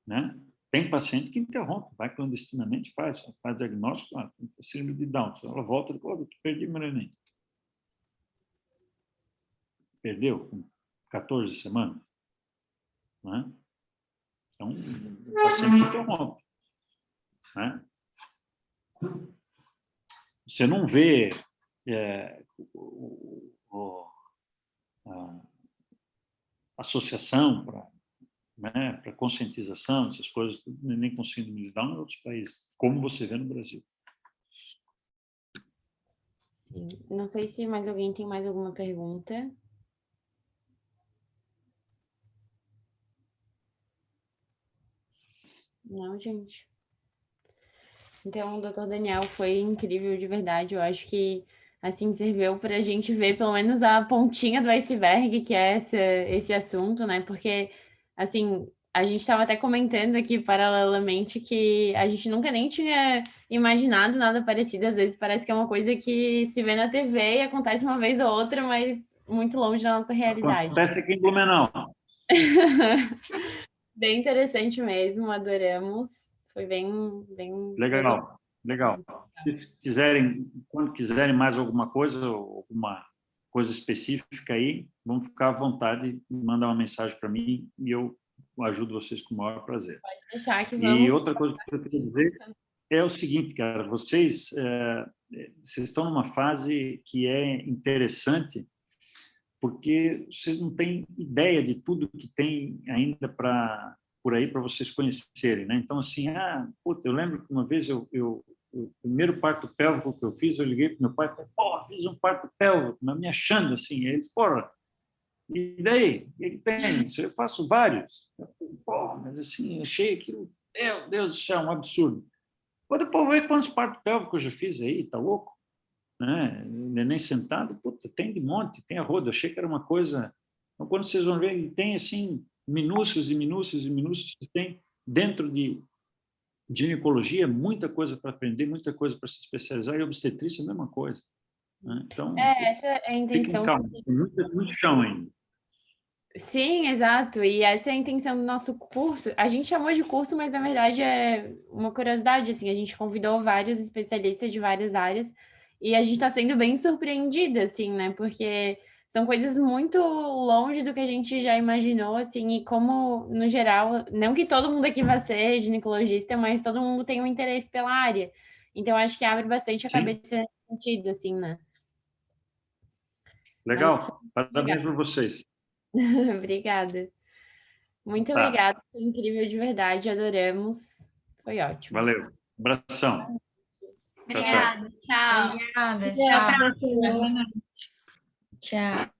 Né? Tem paciente que interrompe, vai clandestinamente, faz diagnóstico, tem síndrome de Down. Ela volta e fala, perdi meu neném. Perdeu com 14 semanas. Né? Então, o paciente interrompe. Né? Você não vê a associação para conscientização, essas coisas, nem com síndrome de Down em outros países, como você vê no Brasil. Sim. Não sei se mais alguém tem mais alguma pergunta. Não, gente. Então, o Dr. Daniel foi incrível de verdade. Eu acho que, assim, serviu para a gente ver pelo menos a pontinha do iceberg, que é esse assunto, né? Porque, assim, a gente estava até comentando aqui paralelamente que a gente nunca nem tinha imaginado nada parecido. Às vezes parece que é uma coisa que se vê na TV e acontece uma vez ou outra, mas muito longe da nossa realidade. Acontece aqui em Blumenau. Bem interessante mesmo, adoramos. Foi bem legal. Se quiserem, quando quiserem mais alguma coisa específica aí, vão ficar à vontade, mandar uma mensagem para mim e eu ajudo vocês com o maior prazer. Pode deixar que vamos. E outra coisa que eu queria dizer é o seguinte, cara, vocês estão numa fase que é interessante porque vocês não têm ideia de tudo que tem ainda por aí para vocês conhecerem, né? Então, assim, eu lembro que uma vez o primeiro parto pélvico que eu fiz, eu liguei para meu pai e falei, fiz um parto pélvico, mas me achando assim. E eles, e daí? O que tem? Eu faço vários. Mas assim, achei aquilo, meu Deus do céu, um absurdo. Depois ver quantos partos pélvicos eu já fiz aí, tá louco? Né? Neném sentado, tem de monte, tem a roda. Eu achei que era uma coisa. Então, quando vocês vão ver, tem assim minúcias e minúcias e minúcias que tem dentro de ginecologia, muita coisa para aprender, muita coisa para se especializar, e obstetrícia a mesma coisa. Né? Então, essa é a intenção. Fiquem calmos, tem muito chão ainda. Sim, exato. E essa é a intenção do nosso curso. A gente chamou de curso, mas na verdade é uma curiosidade, assim, a gente convidou vários especialistas de várias áreas e a gente está sendo bem surpreendida, assim, né? Porque são coisas muito longe do que a gente já imaginou, assim, e como, no geral, não que todo mundo aqui vá ser ginecologista, mas todo mundo tem um interesse pela área. Então, acho que abre bastante a cabeça nesse sentido, assim, né? Legal. Parabéns para vocês. Obrigada. Muito obrigada, foi incrível de verdade, adoramos. Foi ótimo. Valeu. Abração. Obrigada, tchau. Obrigada, Até a próxima. Tchau.